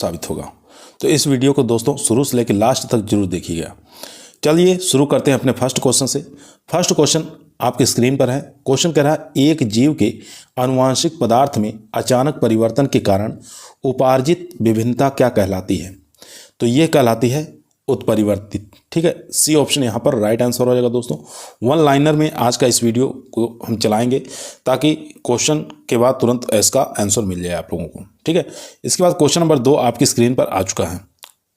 साबित होगा। तो इस वीडियो को दोस्तों शुरू से लेकर लास्ट तक जरूर देखिएगा। चलिए शुरू करते हैं अपने फर्स्ट क्वेश्चन से। फर्स्ट क्वेश्चन आपके स्क्रीन पर है। क्वेश्चन कह रहा है एक जीव के आनुवांशिक पदार्थ में अचानक परिवर्तन के कारण उपार्जित विभिन्नता क्या कहलाती है? तो ये कहलाती है उत्परिवर्तित। ठीक है, सी ऑप्शन यहाँ पर राइट आंसर हो जाएगा दोस्तों। वन लाइनर में आज का इस वीडियो को हम चलाएंगे ताकि क्वेश्चन के बाद तुरंत इसका आंसर मिल जाए आप लोगों को। ठीक है, इसके बाद क्वेश्चन नंबर 2 आपकी स्क्रीन पर आ चुका है।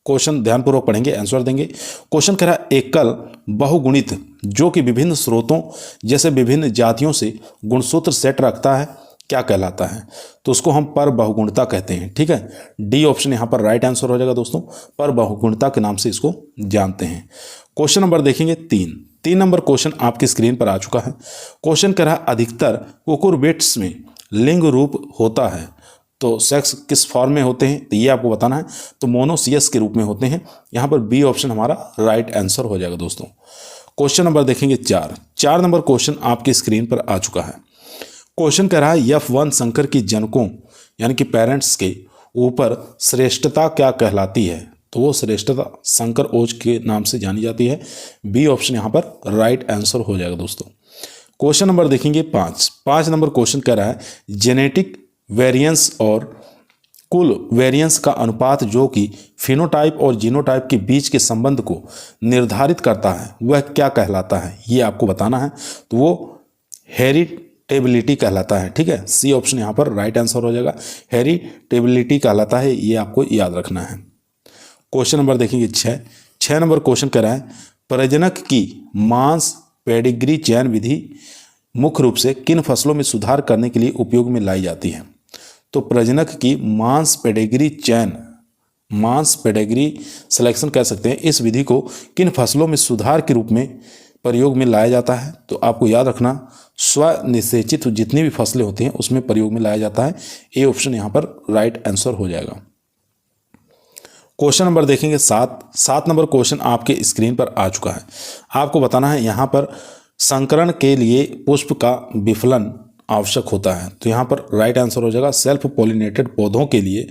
क्वेश्चन ध्यानपूर्वक पढ़ेंगे, आंसर देंगे। क्वेश्चन कह रहा है एकल बहुगुणित जो कि विभिन्न स्रोतों जैसे विभिन्न जातियों से गुणसूत्र सेट रखता है क्या कहलाता है? तो उसको हम पर बहुगुणता कहते हैं। ठीक है, डी ऑप्शन यहाँ पर राइट आंसर हो जाएगा दोस्तों। पर बहुगुणता के नाम से इसको जानते हैं। क्वेश्चन नंबर देखेंगे 3 नंबर क्वेश्चन आपकी स्क्रीन पर आ चुका है। क्वेश्चन कह रहा है अधिकतर कुकुरबिट्स में लिंग रूप होता है तो सेक्स किस फॉर्म में होते हैं? तो ये आपको बताना है। तो मोनोसियस के रूप में होते हैं। यहाँ पर बी ऑप्शन हमारा राइट आंसर हो जाएगा दोस्तों। क्वेश्चन नंबर देखेंगे 4 नंबर क्वेश्चन आपकी स्क्रीन पर आ चुका है। क्वेश्चन कह रहा है F1 संकर की जनकों यानी कि पेरेंट्स के ऊपर श्रेष्ठता क्या कहलाती है? तो वो श्रेष्ठता संकर ओज के नाम से जानी जाती है। बी ऑप्शन यहाँ पर राइट आंसर हो जाएगा दोस्तों। क्वेश्चन नंबर देखेंगे 5 नंबर क्वेश्चन कह रहा है जेनेटिक वेरिएंस और कुल वेरिएंस का अनुपात जो कि फिनोटाइप और जीनोटाइप के बीच के संबंध को निर्धारित करता है वह क्या कहलाता है? ये आपको बताना है। तो वो हेरिटेबिलिटी कहलाता है। ठीक है, सी ऑप्शन यहाँ पर राइट आंसर हो जाएगा। हेरिटेबिलिटी कहलाता है, ये आपको याद रखना है। क्वेश्चन नंबर देखेंगे 6 नंबर क्वेश्चन कह रहा है प्रजनक की मांस पेडिग्री चयन विधि मुख्य रूप से किन फसलों में सुधार करने के लिए उपयोग में लाई जाती है? तो प्रजनक की मांस पेडिग्री चयन, मांस पेडिग्री सिलेक्शन कह सकते हैं, इस विधि को किन फसलों में सुधार के रूप में प्रयोग में लाया जाता है? तो आपको याद रखना स्वनिषेचित जितनी भी फसलें होती हैं उसमें प्रयोग में लाया जाता है। ए ऑप्शन यहाँ पर राइट आंसर हो जाएगा। क्वेश्चन नंबर देखेंगे 7 नंबर क्वेश्चन आपके स्क्रीन पर आ चुका है। आपको बताना है यहाँ पर संकरण के लिए पुष्प का विफलन आवश्यक होता है। तो यहाँ पर राइट आंसर हो जाएगा सेल्फ पॉलिनेटेड पौधों के लिए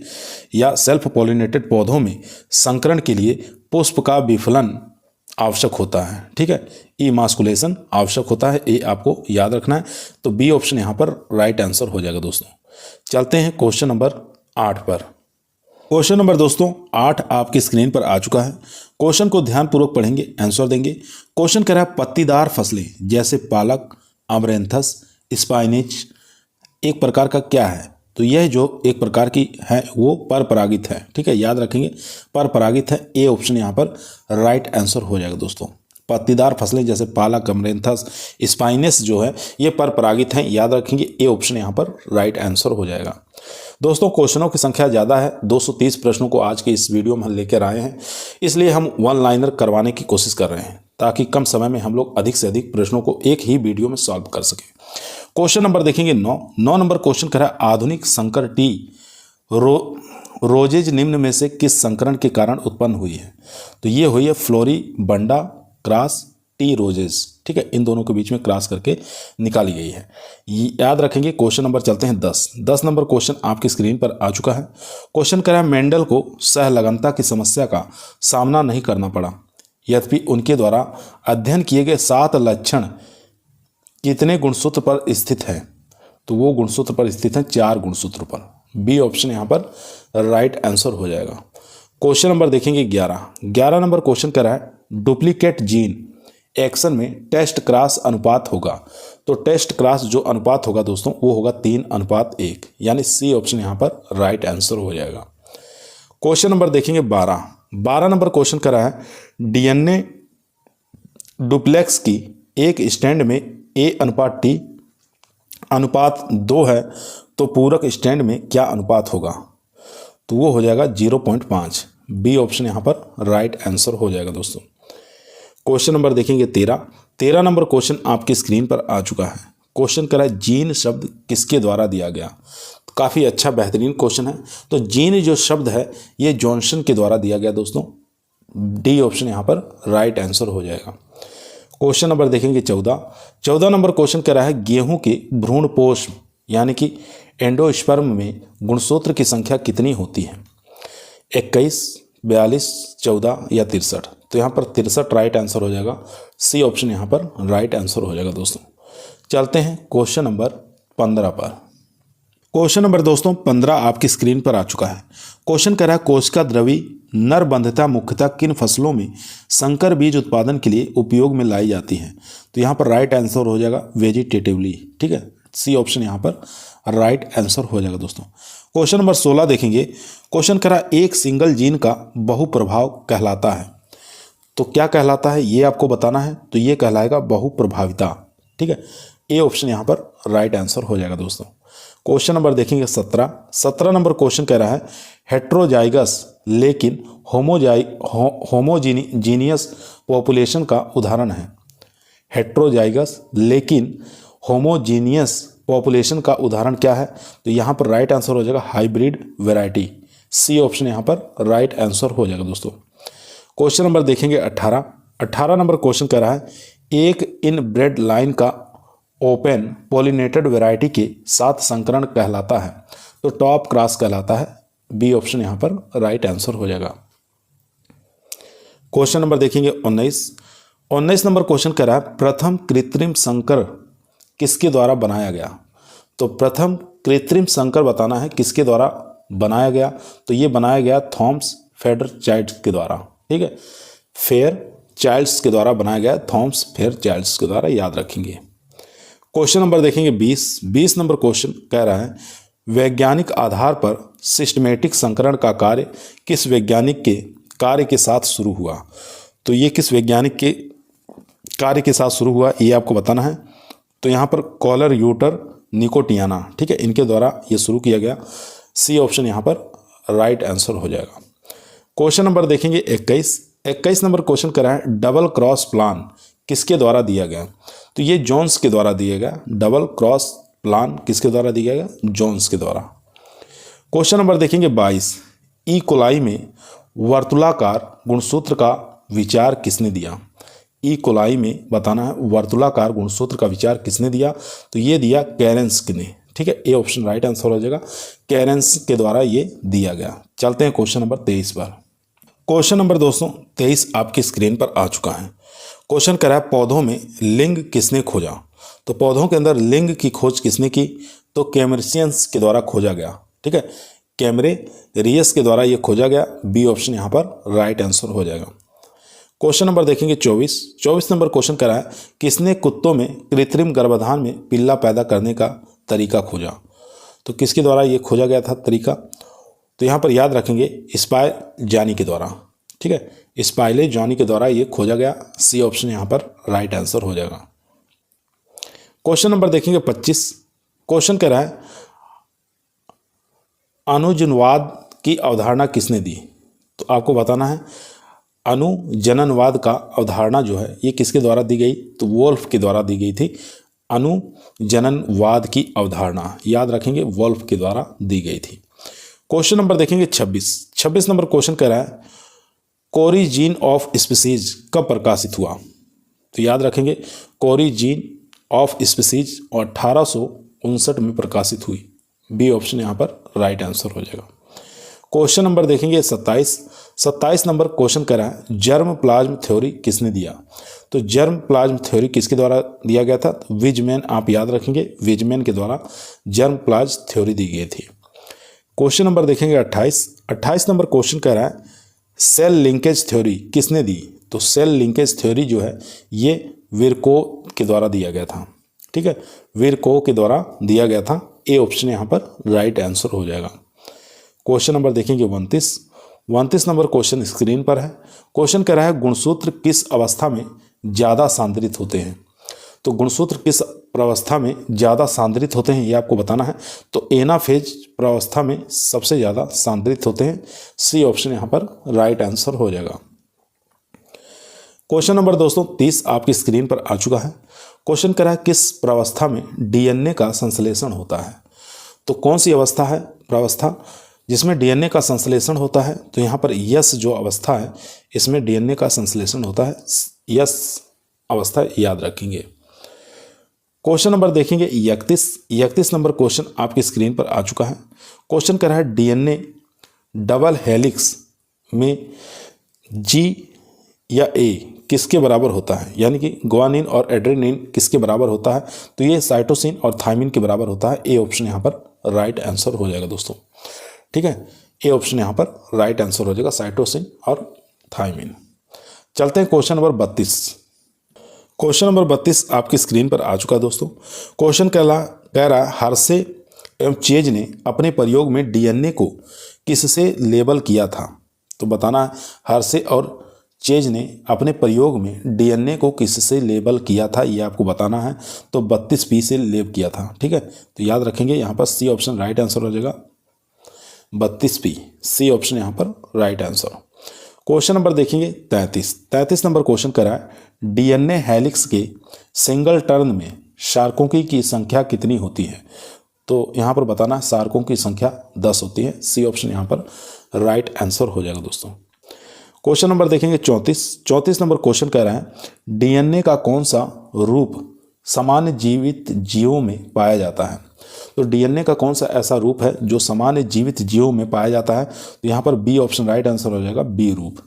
या सेल्फ पॉलिनेटेड पौधों में संकरण के लिए पुष्प का विफलन आवश्यक होता है। ठीक है, इमास्कुलेशन आवश्यक होता है, ये आपको याद रखना है। तो बी ऑप्शन यहाँ पर राइट आंसर हो जाएगा दोस्तों। चलते हैं क्वेश्चन नंबर 8 पर। क्वेश्चन नंबर दोस्तों 8 आपकी स्क्रीन पर आ चुका है। क्वेश्चन को ध्यानपूर्वक पढ़ेंगे, आंसर देंगे। क्वेश्चन कह रहा है पत्तीदार फसलें जैसे पालक, अमरेंथस, स्पाइनिच एक प्रकार का क्या है? तो यह जो एक प्रकार की है वो परपरागित है। ठीक है, याद रखेंगे परपरागित है। ए ऑप्शन यहाँ पर राइट आंसर हो जाएगा दोस्तों। पत्तीदार फसलें जैसे पालक, अमरेंथस, स्पाइनस जो है ये परपरागित हैं, याद रखेंगे। ए ऑप्शन यहाँ पर राइट आंसर हो जाएगा। दोस्तों क्वेश्चनों की संख्या ज़्यादा है, 230 प्रश्नों को आज के इस वीडियो में हम लेकर आए हैं, इसलिए हम वन लाइनर करवाने की कोशिश कर रहे हैं ताकि कम समय में हम लोग अधिक से अधिक प्रश्नों को एक ही वीडियो में सॉल्व कर सकें। क्वेश्चन नंबर देखेंगे 9 नंबर क्वेश्चन कह रहा है आधुनिक संकर टी रोजेज निम्न में से किस संकरण के कारण उत्पन्न हुई है? तो ये हुई है फ्लोरीबंडा क्रॉस टी रोजेज। ठीक है, इन दोनों के बीच में क्रॉस करके निकाली गई है, याद रखेंगे। क्वेश्चन नंबर चलते हैं 10 नंबर क्वेश्चन आपकी स्क्रीन पर आ चुका है। क्वेश्चन कह रहा है मेंडल को सहलगनता की समस्या का सामना नहीं करना पड़ा, यद्यपि उनके द्वारा अध्ययन किए गए 7 लक्षण कितने गुणसूत्र पर स्थित है? तो वो गुणसूत्र पर स्थित है 4 गुणसूत्र पर। बी ऑप्शन यहाँ पर राइट आंसर हो जाएगा। क्वेश्चन नंबर देखेंगे 11 नंबर क्वेश्चन कह रहा है डुप्लीकेट जीन एक्शन में टेस्ट क्रॉस अनुपात होगा। तो टेस्ट क्रॉस जो अनुपात होगा दोस्तों वो होगा 3:1, यानी सी ऑप्शन यहाँ पर राइट आंसर हो जाएगा। क्वेश्चन नंबर देखेंगे 12 नंबर क्वेश्चन कर रहा है डीएनए डुप्लेक्स की एक स्टैंड में A/T अनुपात 2 है तो पूरक स्टैंड में क्या अनुपात होगा? तो वो हो जाएगा 0.5। बी ऑप्शन यहाँ पर राइट आंसर हो जाएगा दोस्तों। क्वेश्चन नंबर देखेंगे 13 नंबर क्वेश्चन आपकी स्क्रीन पर आ चुका है। क्वेश्चन करा है जीन शब्द किसके द्वारा दिया गया? तो काफ़ी अच्छा बेहतरीन क्वेश्चन है। तो जीन जो शब्द है ये जॉनसन के द्वारा दिया गया दोस्तों। डी ऑप्शन यहाँ पर राइट आंसर हो जाएगा। क्वेश्चन नंबर देखेंगे 14 नंबर क्वेश्चन कह रहा है गेहूं के भ्रूणपोष यानी कि एंडोस्पर्म में गुणसूत्र की संख्या कितनी होती है? 21, 42, 14 या 63। तो यहाँ पर 63 राइट आंसर हो जाएगा। सी ऑप्शन यहाँ पर राइट आंसर हो जाएगा दोस्तों। चलते हैं क्वेश्चन नंबर 15 पर। क्वेश्चन नंबर दोस्तों 15 आपकी स्क्रीन पर आ चुका है। क्वेश्चन कह रहा है कोशिका द्रवी नरबंधता मुख्यतः किन फसलों में संकर बीज उत्पादन के लिए उपयोग में लाई जाती है। तो यहाँ पर राइट आंसर हो जाएगा वेजिटेटिवली। ठीक है, सी ऑप्शन यहाँ पर राइट आंसर हो जाएगा दोस्तों। क्वेश्चन नंबर 16 देखेंगे। क्वेश्चन कह रहा है एक सिंगल जीन का बहुप्रभाव कहलाता है। तो क्या कहलाता है ये आपको बताना है। तो ये कहलाएगा बहुप्रभाविता। ठीक है, ए ऑप्शन यहाँ पर राइट आंसर हो जाएगा दोस्तों। क्वेश्चन नंबर देखेंगे 17 नंबर क्वेश्चन कह रहा है हेट्रोजाइगस लेकिन होमोजीनियस पॉपुलेशन का उदाहरण है। हेट्रोजाइगस लेकिन होमोजीनियस पॉपुलेशन का उदाहरण क्या है। तो यहाँ पर राइट आंसर हो जाएगा हाइब्रिड वैरायटी। सी ऑप्शन यहाँ पर राइट आंसर हो जाएगा दोस्तों। क्वेश्चन नंबर देखेंगे 18 नंबर क्वेश्चन कह रहा है एक इनब्रेड लाइन का ओपन पॉलिनेटेड वैरायटी के साथ संकरण कहलाता है। तो टॉप क्रॉस कहलाता है। बी ऑप्शन यहाँ पर राइट आंसर हो जाएगा। क्वेश्चन नंबर देखेंगे 19 नंबर क्वेश्चन कह रहा है प्रथम कृत्रिम संकर किसके द्वारा बनाया गया। तो प्रथम कृत्रिम संकर बताना है किसके द्वारा बनाया गया। तो ये बनाया गया थॉमस फेयरचाइल्ड के द्वारा। ठीक है, फेयरचाइल्ड के द्वारा बनाया गया, थॉमस फेयरचाइल्ड के द्वारा, याद रखेंगे। क्वेश्चन नंबर देखेंगे 20 नंबर क्वेश्चन कह रहा है वैज्ञानिक आधार पर सिस्टमेटिक संकरण का कार्य किस वैज्ञानिक के कार्य के साथ शुरू हुआ। तो ये किस वैज्ञानिक के कार्य के साथ शुरू हुआ ये आपको बताना है। तो यहाँ पर कॉलर यूटर निकोटियाना, ठीक है, इनके द्वारा ये शुरू किया गया। सी ऑप्शन यहाँ पर राइट आंसर हो जाएगा। क्वेश्चन नंबर देखेंगे 21 नंबर क्वेश्चन कर रहा है डबल क्रॉस प्लान किसके द्वारा दिया गया। तो ये जोन्स के द्वारा दिया गया। डबल क्रॉस प्लान किसके द्वारा दिया गया, जोन्स के द्वारा। क्वेश्चन नंबर देखेंगे 22 ई कोलाई में वर्तुलाकार गुणसूत्र का विचार किसने दिया। ई कोलाई में बताना है वर्तुलाकार गुणसूत्र का विचार किसने दिया। तो ये दिया कैरेंस ने। ठीक है, ए ऑप्शन राइट आंसर हो जाएगा। कैरेंस के द्वारा ये दिया गया। चलते हैं क्वेश्चन नंबर 23 पर। क्वेश्चन नंबर दोस्तों 23 आपकी स्क्रीन पर आ चुका है। क्वेश्चन कर रहा है पौधों में लिंग किसने खोजा। तो पौधों के अंदर लिंग की खोज किसने की। तो कैमरिशियंस के द्वारा खोजा गया। ठीक है, कैमरेरियस के द्वारा ये खोजा गया। बी ऑप्शन यहाँ पर राइट आंसर हो जाएगा। क्वेश्चन नंबर देखेंगे 24 नंबर क्वेश्चन कर रहा है किसने कुत्तों में कृत्रिम गर्भाधान में पिल्ला पैदा करने का तरीका खोजा। तो किसके द्वारा ये खोजा गया था तरीका। तो यहाँ पर याद रखेंगे स्पाइले जानी के द्वारा। ठीक है, स्पाइले जानी के द्वारा ये खोजा गया। सी ऑप्शन यहाँ पर राइट आंसर हो जाएगा। क्वेश्चन नंबर देखेंगे 25। क्वेश्चन कह रहा है अनुजनवाद की अवधारणा किसने दी। तो आपको बताना है अनुजननवाद का अवधारणा जो है ये किसके द्वारा दी गई। तो वोल्फ के द्वारा दी गई थी। अनुजननवाद की अवधारणा याद रखेंगे वोल्फ के द्वारा दी गई थी। क्वेश्चन नंबर देखेंगे 26 नंबर क्वेश्चन कह रहा है कोरिजीन ऑफ स्पीसीज कब प्रकाशित हुआ। तो याद रखेंगे कोरिजीन ऑफ स्पीसीज 1859 में प्रकाशित हुई। बी ऑप्शन यहाँ पर राइट आंसर हो जाएगा। क्वेश्चन नंबर देखेंगे 27 नंबर क्वेश्चन कह रहा है जर्म प्लाज्म थ्योरी किसने दिया। तो जर्म प्लाज्म थ्योरी किसके द्वारा दिया गया था। तो विजमैन, आप याद रखेंगे विजमैन के द्वारा जर्म प्लाज्म थ्योरी दी गई थी। क्वेश्चन नंबर देखेंगे 28 नंबर क्वेश्चन कह रहा है सेल लिंकेज थ्योरी किसने दी। तो सेल लिंकेज थ्योरी जो है ये विरको के द्वारा दिया गया था। ठीक है, विरको के द्वारा दिया गया था। ए ऑप्शन यहाँ पर राइट आंसर हो जाएगा। क्वेश्चन नंबर देखेंगे 29 नंबर क्वेश्चन स्क्रीन पर है। क्वेश्चन कह रहा है गुणसूत्र किस अवस्था में ज़्यादा सांद्रित होते हैं। तो गुणसूत्र किस प्रावस्था में ज़्यादा सांद्रित होते हैं ये आपको बताना है। तो एनाफेज प्रावस्था में सबसे ज़्यादा सांद्रित होते हैं। सी ऑप्शन यहाँ पर राइट आंसर हो जाएगा। क्वेश्चन नंबर दोस्तों 30 आपकी स्क्रीन पर आ चुका है। क्वेश्चन कह रहा है किस प्रावस्था में डीएनए का संश्लेषण होता है। तो कौन सी अवस्था है प्रावस्था जिसमें डीएनए का संश्लेषण होता है। तो यहाँ पर यस जो अवस्था है इसमें डीएनए का संश्लेषण होता है। यस अवस्था याद रखेंगे। क्वेश्चन नंबर देखेंगे 31 नंबर क्वेश्चन आपकी स्क्रीन पर आ चुका है। क्वेश्चन कर रहा है डीएनए डबल हेलिक्स में जी या ए किसके बराबर होता है, यानी कि ग्वानिन और एड्रेनिन किसके बराबर होता है, तो ये साइटोसिन और थायमिन के बराबर होता है। ए ऑप्शन यहाँ पर राइट आंसर हो जाएगा दोस्तों। ठीक है, ए ऑप्शन यहाँ पर राइट आंसर हो जाएगा, साइटोसिन और थायमिन। चलते हैं क्वेश्चन नंबर 32। क्वेश्चन नंबर 32 आपकी स्क्रीन पर आ चुका है दोस्तों। क्वेश्चन कह रहा है हार्से एवं चेज ने अपने प्रयोग में डीएनए को किससे लेबल किया था। तो बताना है हार्से और चेज ने अपने प्रयोग में डीएनए को किससे लेबल किया था, ये आपको बताना है। तो 32P से लेब किया था। ठीक है, तो याद रखेंगे यहाँ पर सी ऑप्शन राइट आंसर हो जाएगा, 32P, सी ऑप्शन यहाँ पर राइट आंसर। क्वेश्चन नंबर देखेंगे 33 नंबर क्वेश्चन करा है डीएनए हेलिक्स के सिंगल टर्न में शार्कों की संख्या कितनी होती है। तो यहाँ पर बताना है शार्कों की संख्या 10 होती है। सी ऑप्शन यहाँ पर राइट आंसर हो जाएगा दोस्तों। क्वेश्चन नंबर देखेंगे 34 नंबर क्वेश्चन कह रहा है डीएनए का कौन सा रूप सामान्य जीवित जीवों में पाया जाता है। तो डीएनए का कौन सा ऐसा रूप है जो सामान्य जीवित जीवों में पाया जाता है, तो यहाँ पर बी ऑप्शन राइट आंसर हो जाएगा, बी रूप।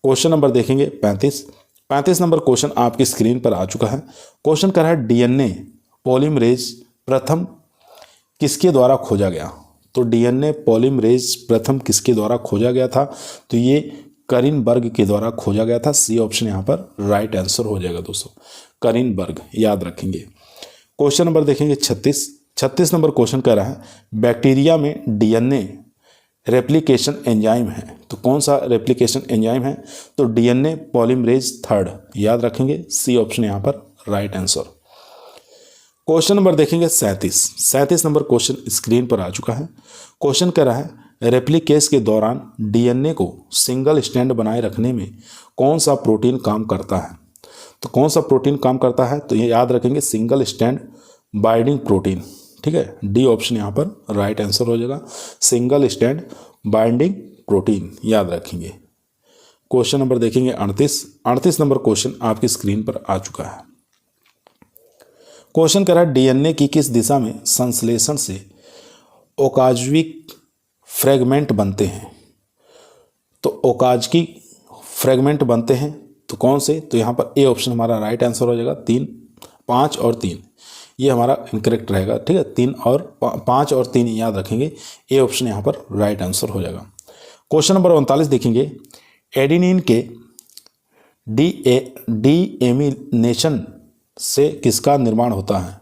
क्वेश्चन नंबर देखेंगे 35 नंबर क्वेश्चन आपकी स्क्रीन पर आ चुका है। क्वेश्चन कर रहा है डीएनए पॉलीमरेज प्रथम किसके द्वारा खोजा गया। तो डीएनए पॉलीमरेज प्रथम किसके द्वारा खोजा गया था, तो ये करिनबर्ग के द्वारा खोजा गया था। सी ऑप्शन यहाँ पर राइट आंसर हो जाएगा दोस्तों, करिनबर्ग, याद रखेंगे। क्वेश्चन नंबर देखेंगे 36 नंबर क्वेश्चन कह रहा है बैक्टीरिया में डीएनए रेप्लिकेशन एंजाइम है। तो कौन सा रेप्लिकेशन एंजाइम है, तो डीएनए पॉलीमरेज थर्ड, याद रखेंगे। सी ऑप्शन यहाँ पर राइट आंसर। क्वेश्चन नंबर देखेंगे 37 नंबर क्वेश्चन स्क्रीन पर आ चुका है। क्वेश्चन कह रहा है रेप्लिकेस के दौरान डीएनए को सिंगल स्टैंड बनाए रखने में कौन सा प्रोटीन काम करता है। तो कौन सा प्रोटीन काम करता है, तो ये याद रखेंगे सिंगल स्टैंड बाइंडिंग प्रोटीन। ठीक है, डी ऑप्शन यहाँ पर राइट आंसर हो जाएगा, सिंगल स्टैंड बाइंडिंग प्रोटीन, याद रखेंगे। क्वेश्चन नंबर देखेंगे 38 नंबर क्वेश्चन आपकी स्क्रीन पर आ चुका है। क्वेश्चन कह रहा है डीएनए की किस दिशा में संश्लेषण से ओकाज़्विक फ्रेगमेंट बनते हैं। तो ओकाज़की फ्रेगमेंट बनते हैं, तो कौन से, तो यहाँ पर ए ऑप्शन हमारा राइट आंसर हो जाएगा। 5 और 3 ये हमारा इनकरेक्ट रहेगा। ठीक है, 5 और 3 याद रखेंगे, ए ऑप्शन यहाँ पर राइट आंसर हो जाएगा। क्वेश्चन नंबर 39 देखेंगे एडेनिन के डीएमिनेशन से किसका निर्माण होता है।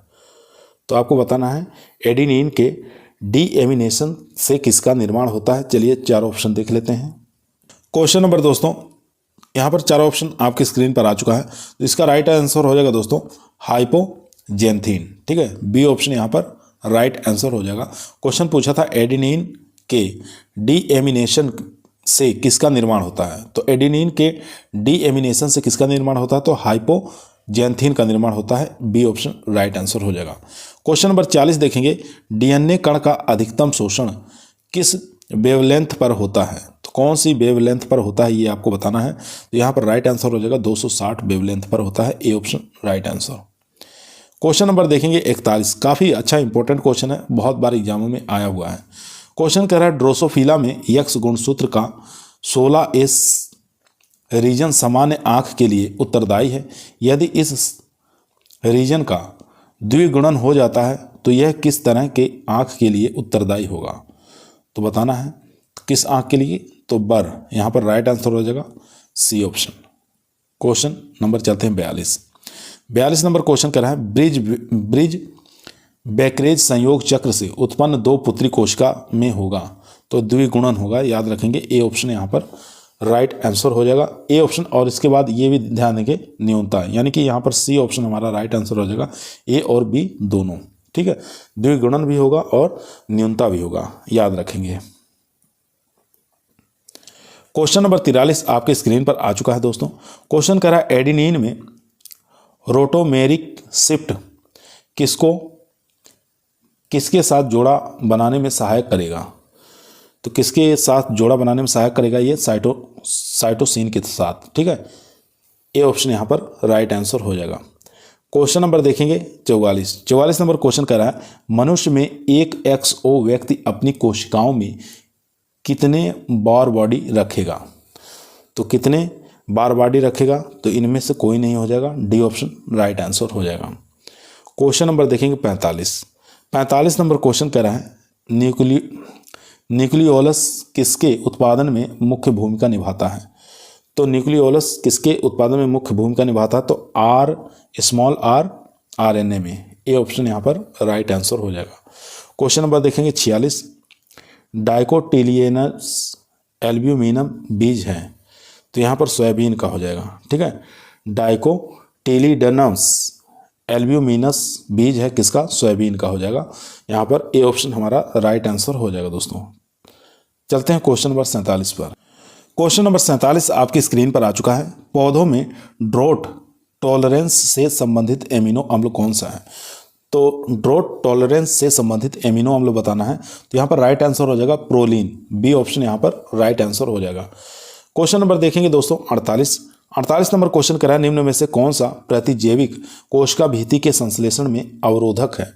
तो आपको बताना है एडेनिन के डीएमिनेशन से किसका निर्माण होता है। चलिए 4 ऑप्शन देख लेते हैं। क्वेश्चन नंबर दोस्तों यहाँ पर 4 ऑप्शन आपकी स्क्रीन पर आ चुका है। तो इसका राइट आंसर हो जाएगा दोस्तों हाइपोजेंथीन। ठीक है, बी ऑप्शन यहाँ पर राइट आंसर हो जाएगा। क्वेश्चन पूछा था एडेनिन के डीएमिनेशन से किसका निर्माण होता है। तो एडेनिन के डीएमिनेशन से किसका निर्माण होता है, तो हाइपोजेंथीन का निर्माण होता है। बी ऑप्शन राइट आंसर हो जाएगा। क्वेश्चन नंबर 40 देखेंगे डीएनए कण का अधिकतम शोषण किस वेवलेंथ पर होता है। तो कौन सी वेवलेंथ पर होता है, ये आपको बताना है। तो यहाँ पर राइट आंसर हो जाएगा 260 वेवलेंथ पर होता है। A option right answer. Question number देखेंगे 41, काफ़ी अच्छा इंपॉर्टेंट क्वेश्चन है, बहुत बार एग्जामों में आया हुआ है। क्वेश्चन कह रहा है ड्रोसोफिला में यक्स गुणसूत्र का 16S रीजन सामान्य आँख के लिए उत्तरदायी है। यदि इस रीजन का द्विगुणन हो जाता है तो यह किस तरह के आँख के लिए उत्तरदायी होगा। तो बताना है किस आँख के लिए, तो बर, यहाँ पर राइट आंसर हो जाएगा सी ऑप्शन। क्वेश्चन नंबर चलते हैं 42 नंबर क्वेश्चन कर रहा है ब्रिज बैकरेज संयोग चक्र से उत्पन्न 2 पुत्री कोशिका में होगा। तो द्विगुणन होगा, याद रखेंगे। ए ऑप्शन यहाँ पर राइट आंसर हो जाएगा, ए ऑप्शन। और इसके बाद ये भी ध्यान देंगे न्यूनता, यानी कि यहाँ पर सी ऑप्शन हमारा राइट आंसर हो जाएगा, ए और बी दोनों। ठीक है, द्विगुणन भी होगा और न्यूनता भी होगा, याद रखेंगे। क्वेश्चन नंबर 43 आपके स्क्रीन पर आ चुका है दोस्तों। क्वेश्चन कर रहा है एडेनिन में रोटोमेरिक शिफ्ट किसके साथ जोड़ा बनाने में सहायक करेगा। तो किसके साथ जोड़ा बनाने में सहायक करेगा, ये साइटोसिन के साथ। ठीक है, ए ऑप्शन यहाँ पर राइट आंसर हो जाएगा। क्वेश्चन नंबर देखेंगे 44 नंबर क्वेश्चन कर रहा है मनुष्य में एक XO व्यक्ति अपनी कोशिकाओं में कितने बार बॉडी रखेगा? तो कितने बार बॉडी रखेगा, तो इनमें से कोई नहीं हो जाएगा, डी ऑप्शन राइट आंसर हो जाएगा। क्वेश्चन नंबर देखेंगे 45 नंबर क्वेश्चन कह रहा है न्यूक्लियोलस किसके उत्पादन में मुख्य भूमिका निभाता है? तो न्यूक्लियोलस किसके उत्पादन में मुख्य भूमिका निभाता है? तो स्मॉल आर आरएनए में। ए ऑप्शन यहाँ पर राइट आंसर हो जाएगा। क्वेश्चन नंबर देखेंगे 46 डाइकोटिलियनस एल्ब्यूमिनम बीज है, तो यहाँ पर सोयाबीन का हो जाएगा। ठीक है, डाइकोटिलिडनस एल्ब्यूमिनस बीज है किसका? सोयाबीन का हो जाएगा। यहाँ पर ए ऑप्शन हमारा राइट आंसर हो जाएगा दोस्तों। चलते हैं क्वेश्चन नंबर 47 पर। क्वेश्चन नंबर 47 आपकी स्क्रीन पर आ चुका है। पौधों में ड्रोट टॉलरेंस से संबंधित एमिनो अम्ल कौन सा है? तो ड्रोट टॉलरेंस से संबंधित एमिनो अम्ल बताना है, तो यहाँ पर राइट आंसर हो जाएगा प्रोलीन। बी ऑप्शन यहाँ पर राइट आंसर हो जाएगा। क्वेश्चन नंबर देखेंगे दोस्तों 48 नंबर क्वेश्चन करा है निम्न में से कौन सा प्रतिजैविक कोशिका भित्ति के संश्लेषण में अवरोधक है?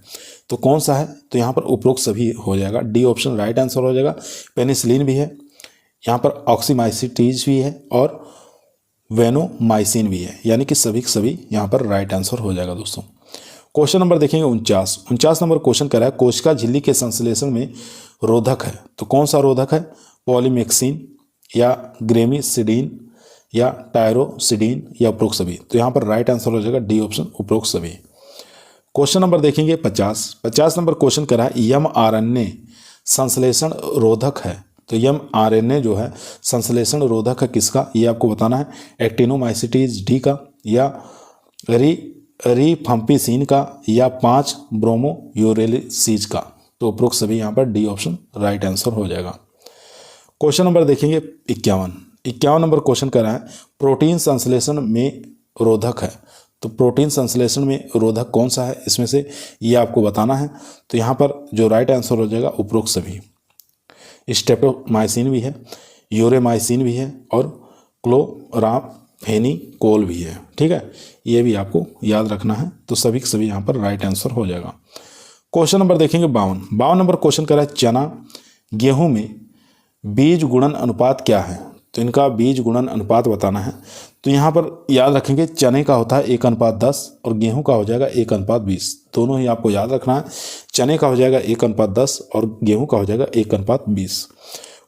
तो कौन सा है? तो यहाँ पर उपरोक्त सभी हो जाएगा, डी ऑप्शन राइट आंसर हो जाएगा। पेनिसिलिन भी है, यहाँ पर ऑक्सीमाइसिटीज भी है और वेनोमाइसिन भी है, यानी कि सभी यहाँ पर राइट आंसर हो जाएगा दोस्तों। क्वेश्चन नंबर देखेंगे 49 नंबर क्वेश्चन करा है कोशिका झिल्ली के संश्लेषण में रोधक है, तो कौन सा रोधक है? पॉलीमेक्सिन या ग्रेमिसिडीन या टायरोसिडीन या उपरोक्त सभी, तो यहाँ पर राइट आंसर हो जाएगा डी ऑप्शन उपरोक्त सभी। क्वेश्चन नंबर देखेंगे 50 नंबर क्वेश्चन करा है mRNA संश्लेषण रोधक है, तो mRNA जो है संश्लेषण रोधक है किसका? ये आपको बताना है, एक्टिनोमाइसिटीज डी का या रिफम्पिसिन का या 5 ब्रोमोयूरेसिस का, तो उपरोक्त सभी यहाँ पर डी ऑप्शन राइट आंसर हो जाएगा। क्वेश्चन नंबर देखेंगे 51 नंबर क्वेश्चन कर रहा है प्रोटीन संश्लेषण में रोधक है, तो प्रोटीन संश्लेषण में रोधक कौन सा है इसमें से, ये आपको बताना है। तो यहाँ पर जो राइट आंसर हो जाएगा उपरोक्त सभी, स्टेप्टोमाइसिन भी है, यूरेमाइसिन भी है और क्लोराफेनिकोल भी है। ठीक है, ये भी आपको याद रखना है, तो सभी यहाँ पर राइट आंसर हो जाएगा। क्वेश्चन नंबर देखेंगे 52 नंबर क्वेश्चन कर रहा है चना गेहूं में बीज गुणन अनुपात क्या है? तो इनका बीज गुणन अनुपात बताना है, तो यहाँ पर याद रखेंगे चने का होता है 1:10 और गेहूं का हो जाएगा 1:20, दोनों ही आपको याद रखना है। चने का हो जाएगा 1:10 और गेहूं का हो जाएगा 1:20।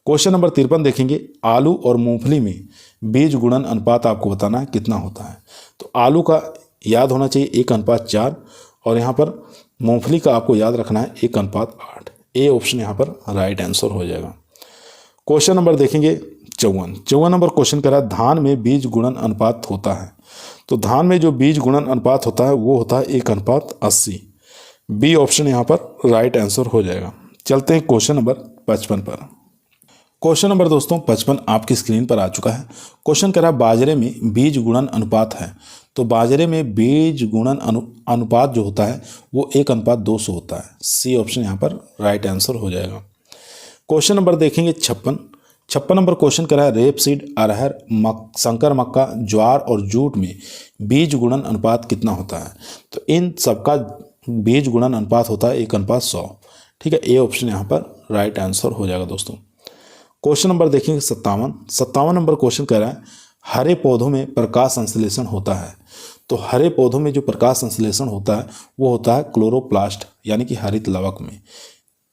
क्वेश्चन नंबर 53 देखेंगे आलू और मूंगफली में बीज गुणन अनुपात आपको बताना है कितना होता है? तो आलू का याद होना चाहिए 1:4 और यहाँ पर मूंगफली का आपको याद रखना है 1:8। ए ऑप्शन यहाँ पर राइट आंसर हो जाएगा। क्वेश्चन नंबर देखेंगे 54 नंबर क्वेश्चन करा धान में बीज गुणन अनुपात होता है, तो धान में जो बीज गुणन अनुपात होता है वो होता है 1:80। बी ऑप्शन यहाँ पर राइट आंसर हो जाएगा। चलते हैं क्वेश्चन नंबर 55 पर। क्वेश्चन नंबर दोस्तों 55 आपकी स्क्रीन पर आ चुका है। क्वेश्चन करा बाजरे में बीज गुणन अनुपात है, तो बाजरे में बीज गुणन अनुपात जो होता है वो 1:200 होता है। सी ऑप्शन यहाँ पर राइट आंसर हो जाएगा। क्वेश्चन नंबर देखेंगे 56 नंबर क्वेश्चन करा है रेपसीड अरहर संकर मक्का ज्वार और जूट में बीज गुणन अनुपात कितना होता है? तो इन सबका बीज गुणन अनुपात होता है 1:100। ठीक है, ए ऑप्शन यहाँ पर राइट आंसर हो जाएगा दोस्तों। क्वेश्चन नंबर देखेंगे 57 नंबर क्वेश्चन कह रहा है हरे पौधों में प्रकाश संश्लेषण होता है, तो हरे पौधों में जो प्रकाश संश्लेषण होता है वो होता है क्लोरोप्लास्ट यानी कि हरित लवक में।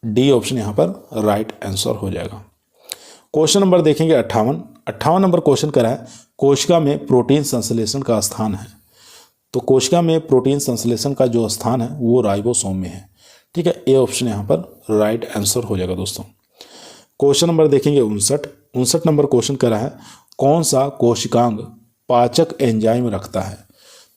डी ऑप्शन यहाँ पर राइट आंसर हो जाएगा। क्वेश्चन नंबर देखेंगे 58 नंबर क्वेश्चन करा है कोशिका में प्रोटीन संश्लेषण का स्थान है, तो कोशिका में प्रोटीन संश्लेषण का जो स्थान है वो राइबोसोम में है। ठीक है, ए ऑप्शन यहाँ पर राइट आंसर हो जाएगा दोस्तों। क्वेश्चन नंबर देखेंगे 59 नंबर क्वेश्चन करा है कौन सा कोशिकांग पाचक एंजाइम रखता है?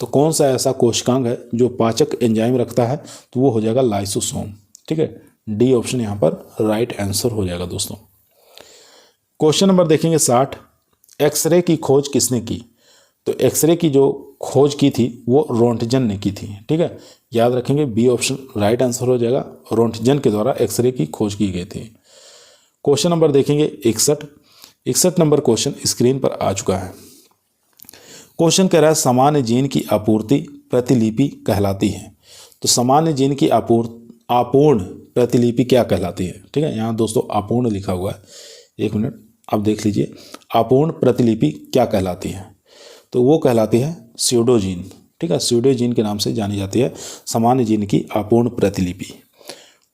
तो कौन सा ऐसा कोशिकांग है जो पाचक एंजाइम रखता है? तो वो हो जाएगा लाइसोसोम। ठीक है, डी ऑप्शन यहाँ पर राइट आंसर हो जाएगा दोस्तों। क्वेश्चन नंबर देखेंगे 60 एक्सरे की खोज किसने की? तो एक्सरे की जो खोज की थी वो रोंटजन ने की थी। ठीक है, याद रखेंगे बी ऑप्शन राइट आंसर हो जाएगा। रोंटजन के द्वारा एक्सरे की खोज की गई थी। क्वेश्चन नंबर देखेंगे 61 नंबर क्वेश्चन स्क्रीन पर आ चुका है। क्वेश्चन कह रहा है सामान्य जीन की आपूर्ति प्रतिलिपि कहलाती है, तो सामान्य जीन की अपूर्ण प्रतिलिपि क्या कहलाती है? ठीक है, यहाँ दोस्तों अपूर्ण लिखा हुआ है, एक मिनट, अब देख लीजिए अपूर्ण प्रतिलिपि क्या कहलाती है, तो वो कहलाती है स्यूडोजीन। ठीक है, स्यूडोजीन के नाम से जानी जाती है सामान्य जीन की अपूर्ण प्रतिलिपि।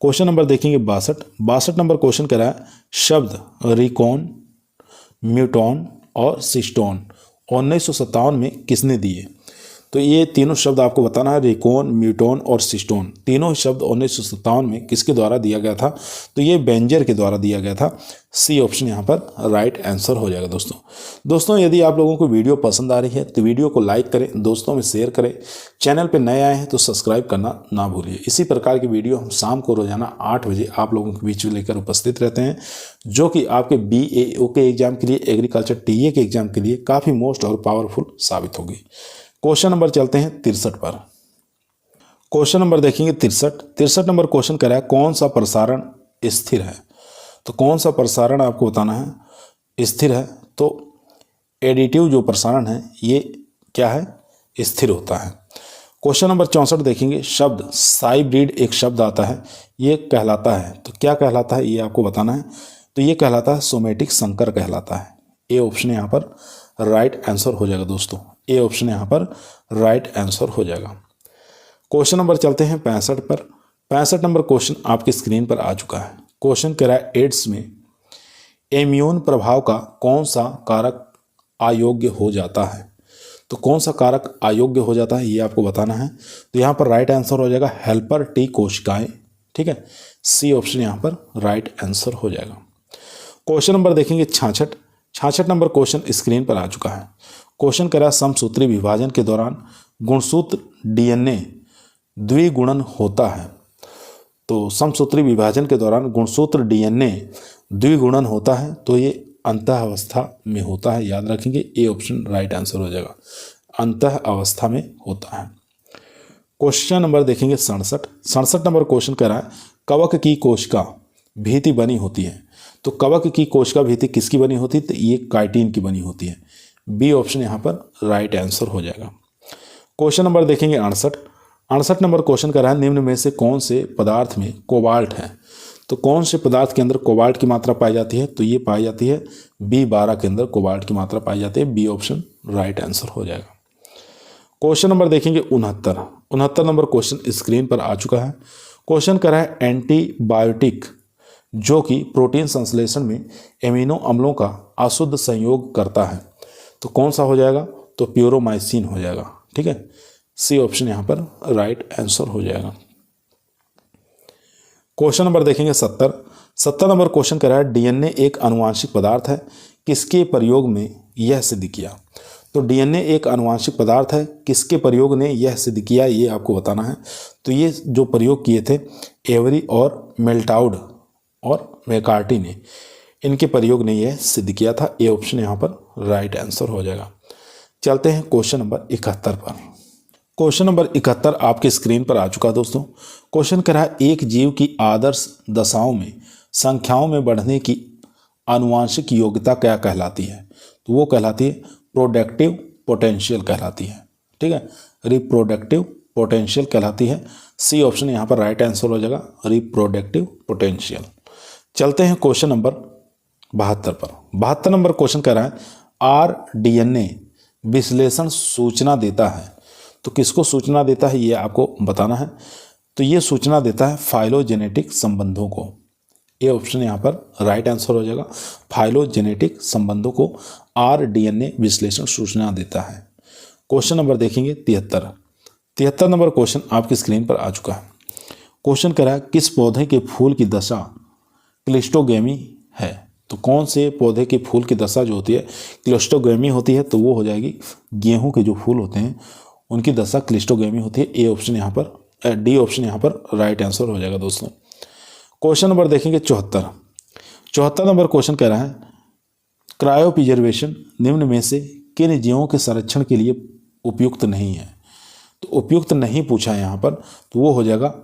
क्वेश्चन नंबर देखेंगे 62 नंबर क्वेश्चन कह रहा है शब्द रिकॉन, म्यूटॉन और सिस्टोन 1957 में किसने दिए। तो ये तीनों शब्द आपको बताना है, रिकॉन, म्यूटॉन और सिस्टोन, तीनों शब्द 1957 में किसके द्वारा दिया गया था, तो ये बेंजर के द्वारा दिया गया था। सी ऑप्शन यहाँ पर राइट आंसर हो जाएगा। दोस्तों यदि आप लोगों को वीडियो पसंद आ रही है तो वीडियो को लाइक करें, दोस्तों में शेयर करें, चैनल पर नए आए हैं तो सब्सक्राइब करना ना भूलिए। इसी प्रकार की वीडियो हम शाम को रोजाना 8 बजे आप लोगों के बीच में लेकर उपस्थित रहते हैं, जो कि आपके BAO के एग्जाम के लिए, एग्रीकल्चर TA के एग्जाम के लिए काफ़ी मोस्ट और पावरफुल साबित होगी। क्वेश्चन नंबर चलते हैं 63 पर। क्वेश्चन नंबर देखेंगे 63 नंबर क्वेश्चन कह रहा है कौन सा प्रसारण स्थिर है। तो कौन सा प्रसारण आपको बताना है स्थिर है, तो एडिटिव जो प्रसारण है ये क्या है, स्थिर होता है। क्वेश्चन नंबर 64 देखेंगे शब्द साइब्रिड एक शब्द आता है, ये कहलाता है, तो क्या कहलाता है ये आपको बताना है। तो ये कहलाता है सोमेटिक संकर कहलाता है। ए ऑप्शन यहाँ पर राइट आंसर हो जाएगा दोस्तों, ए ऑप्शन यहाँ पर राइट आंसर हो जाएगा। क्वेश्चन नंबर चलते हैं 65 पर। 65 नंबर क्वेश्चन आपकी स्क्रीन पर आ चुका है। क्वेश्चन कह रहा है एड्स में इम्यून प्रभाव का कौन सा कारक अयोग्य हो जाता है। तो कौन सा कारक अयोग्य हो जाता है ये आपको बताना है। तो यहाँ पर राइट आंसर हो जाएगा हेल्पर टी कोशिकाएं। ठीक है, सी ऑप्शन यहाँ पर राइट आंसर हो जाएगा। क्वेश्चन नंबर देखेंगे 66 नंबर क्वेश्चन स्क्रीन पर आ चुका है। क्वेश्चन कह रहा है समसूत्री विभाजन के दौरान गुणसूत्र DNA द्विगुणन होता है। तो समसूत्री विभाजन के दौरान गुणसूत्र DNA द्विगुणन होता है, तो ये अंतः अवस्था में होता है, याद रखेंगे, ए ऑप्शन राइट आंसर हो जाएगा, अंतः अवस्था में होता है। क्वेश्चन नंबर देखेंगे 67 नंबर क्वेश्चन कह रहा है कवक की कोशिका भीति बनी होती है। तो कवक की कोशिका भीति किसकी बनी होती है, तो ये काइटिन की बनी होती है। बी ऑप्शन यहाँ पर राइट आंसर हो जाएगा। क्वेश्चन नंबर देखेंगे 68 नंबर क्वेश्चन कर रहा है निम्न में से कौन से पदार्थ में कोबाल्ट है। तो कौन से पदार्थ के अंदर कोबाल्ट की मात्रा पाई जाती है, तो ये पाई जाती है B12 के अंदर कोबाल्ट की मात्रा पाई जाती है। बी ऑप्शन राइट आंसर हो जाएगा। क्वेश्चन नंबर देखेंगे 69 नंबर क्वेश्चन स्क्रीन पर आ चुका है। क्वेश्चन कर रहा है एंटीबायोटिक जो कि प्रोटीन संश्लेषण में एमिनो अम्लों का अशुद्ध संयोग करता है, तो कौन सा हो जाएगा, तो प्यूरोमाइसिन हो जाएगा। ठीक है, सी ऑप्शन यहाँ पर राइट आंसर हो जाएगा। क्वेश्चन नंबर देखेंगे 70 नंबर क्वेश्चन कह रहा है DNA एक आनुवांशिक पदार्थ है, किसके प्रयोग में यह सिद्ध किया। तो DNA एक आनुवांशिक पदार्थ है, किसके प्रयोग ने यह सिद्ध किया ये आपको बताना है। तो ये जो प्रयोग किए थे एवरी और मेल्टाउड और मैकार्टी ने, इनके प्रयोग ने यह सिद्ध किया था। ए ऑप्शन यहाँ पर राइट आंसर हो जाएगा। चलते हैं क्वेश्चन नंबर 71 पर। क्वेश्चन नंबर 71 आपके स्क्रीन पर आ चुका दोस्तों। क्वेश्चन कह रहा है एक जीव की आदर्श दशाओं में संख्याओं में बढ़ने की आनुवांशिक योग्यता क्या कहलाती है। तो वो कहलाती है प्रोडक्टिव पोटेंशियल कहलाती है। ठीक है, रिप्रोडक्टिव पोटेंशियल कहलाती है। सी ऑप्शन यहाँ पर राइट आंसर हो जाएगा, रिप्रोडक्टिव पोटेंशियल। चलते हैं क्वेश्चन नंबर 72 पर। 72 नंबर क्वेश्चन कह रहा है rDNA विश्लेषण सूचना देता है। तो किसको सूचना देता है ये आपको बताना है। तो ये सूचना देता है फाइलोजेनेटिक संबंधों को। ए ऑप्शन यहाँ पर राइट आंसर हो जाएगा, फाइलोजेनेटिक संबंधों को rDNA विश्लेषण सूचना देता है। क्वेश्चन नंबर देखेंगे 73 नंबर क्वेश्चन आपकी स्क्रीन पर आ चुका है। क्वेश्चन कह रहा है किस पौधे के फूल की दशा क्लिस्टोगेमी है। तो कौन से पौधे के फूल की दशा जो होती है क्लिस्टोगेमी होती है, तो वो हो जाएगी गेहूं के जो फूल होते हैं उनकी दशा क्लिस्टोगेमी होती है। ए ऑप्शन यहाँ पर, डी ऑप्शन यहाँ पर राइट आंसर हो जाएगा दोस्तों। क्वेश्चन नंबर देखेंगे 74 नंबर क्वेश्चन कह रहा है क्रायोप्रिजर्वेशन निम्न में से किन जीवों के संरक्षण के लिए उपयुक्त नहीं है। तो उपयुक्त नहीं पूछा है यहाँ पर, तो वो हो जाएगा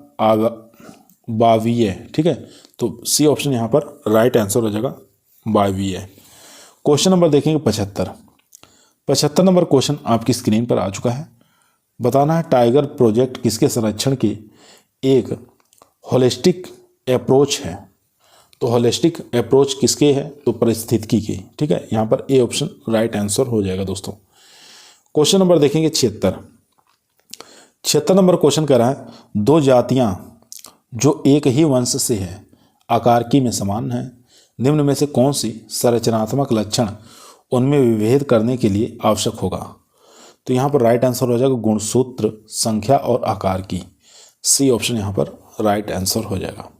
वायवीय। ठीक है, तो सी ऑप्शन यहाँ पर राइट आंसर हो जाएगा वायवीय। क्वेश्चन नंबर देखेंगे 75 नंबर क्वेश्चन आपकी स्क्रीन पर आ चुका है। बताना है टाइगर प्रोजेक्ट किसके संरक्षण की एक होलिस्टिक अप्रोच है। तो होलिस्टिक अप्रोच किसके है, तो पारिस्थितिकी की। ठीक है, यहाँ पर ए ऑप्शन राइट आंसर हो जाएगा दोस्तों। क्वेश्चन नंबर देखेंगे 76 नंबर क्वेश्चन कह रहा है, दो जातियां जो एक ही वंश से है, आकारकी में समान है, निम्न में से कौन सी संरचनात्मक लक्षण उनमें विभेद करने के लिए आवश्यक होगा। तो यहाँ पर राइट आंसर हो जाएगा गुणसूत्र, संख्या और आकार की। सी ऑप्शन यहाँ पर राइट आंसर हो जाएगा।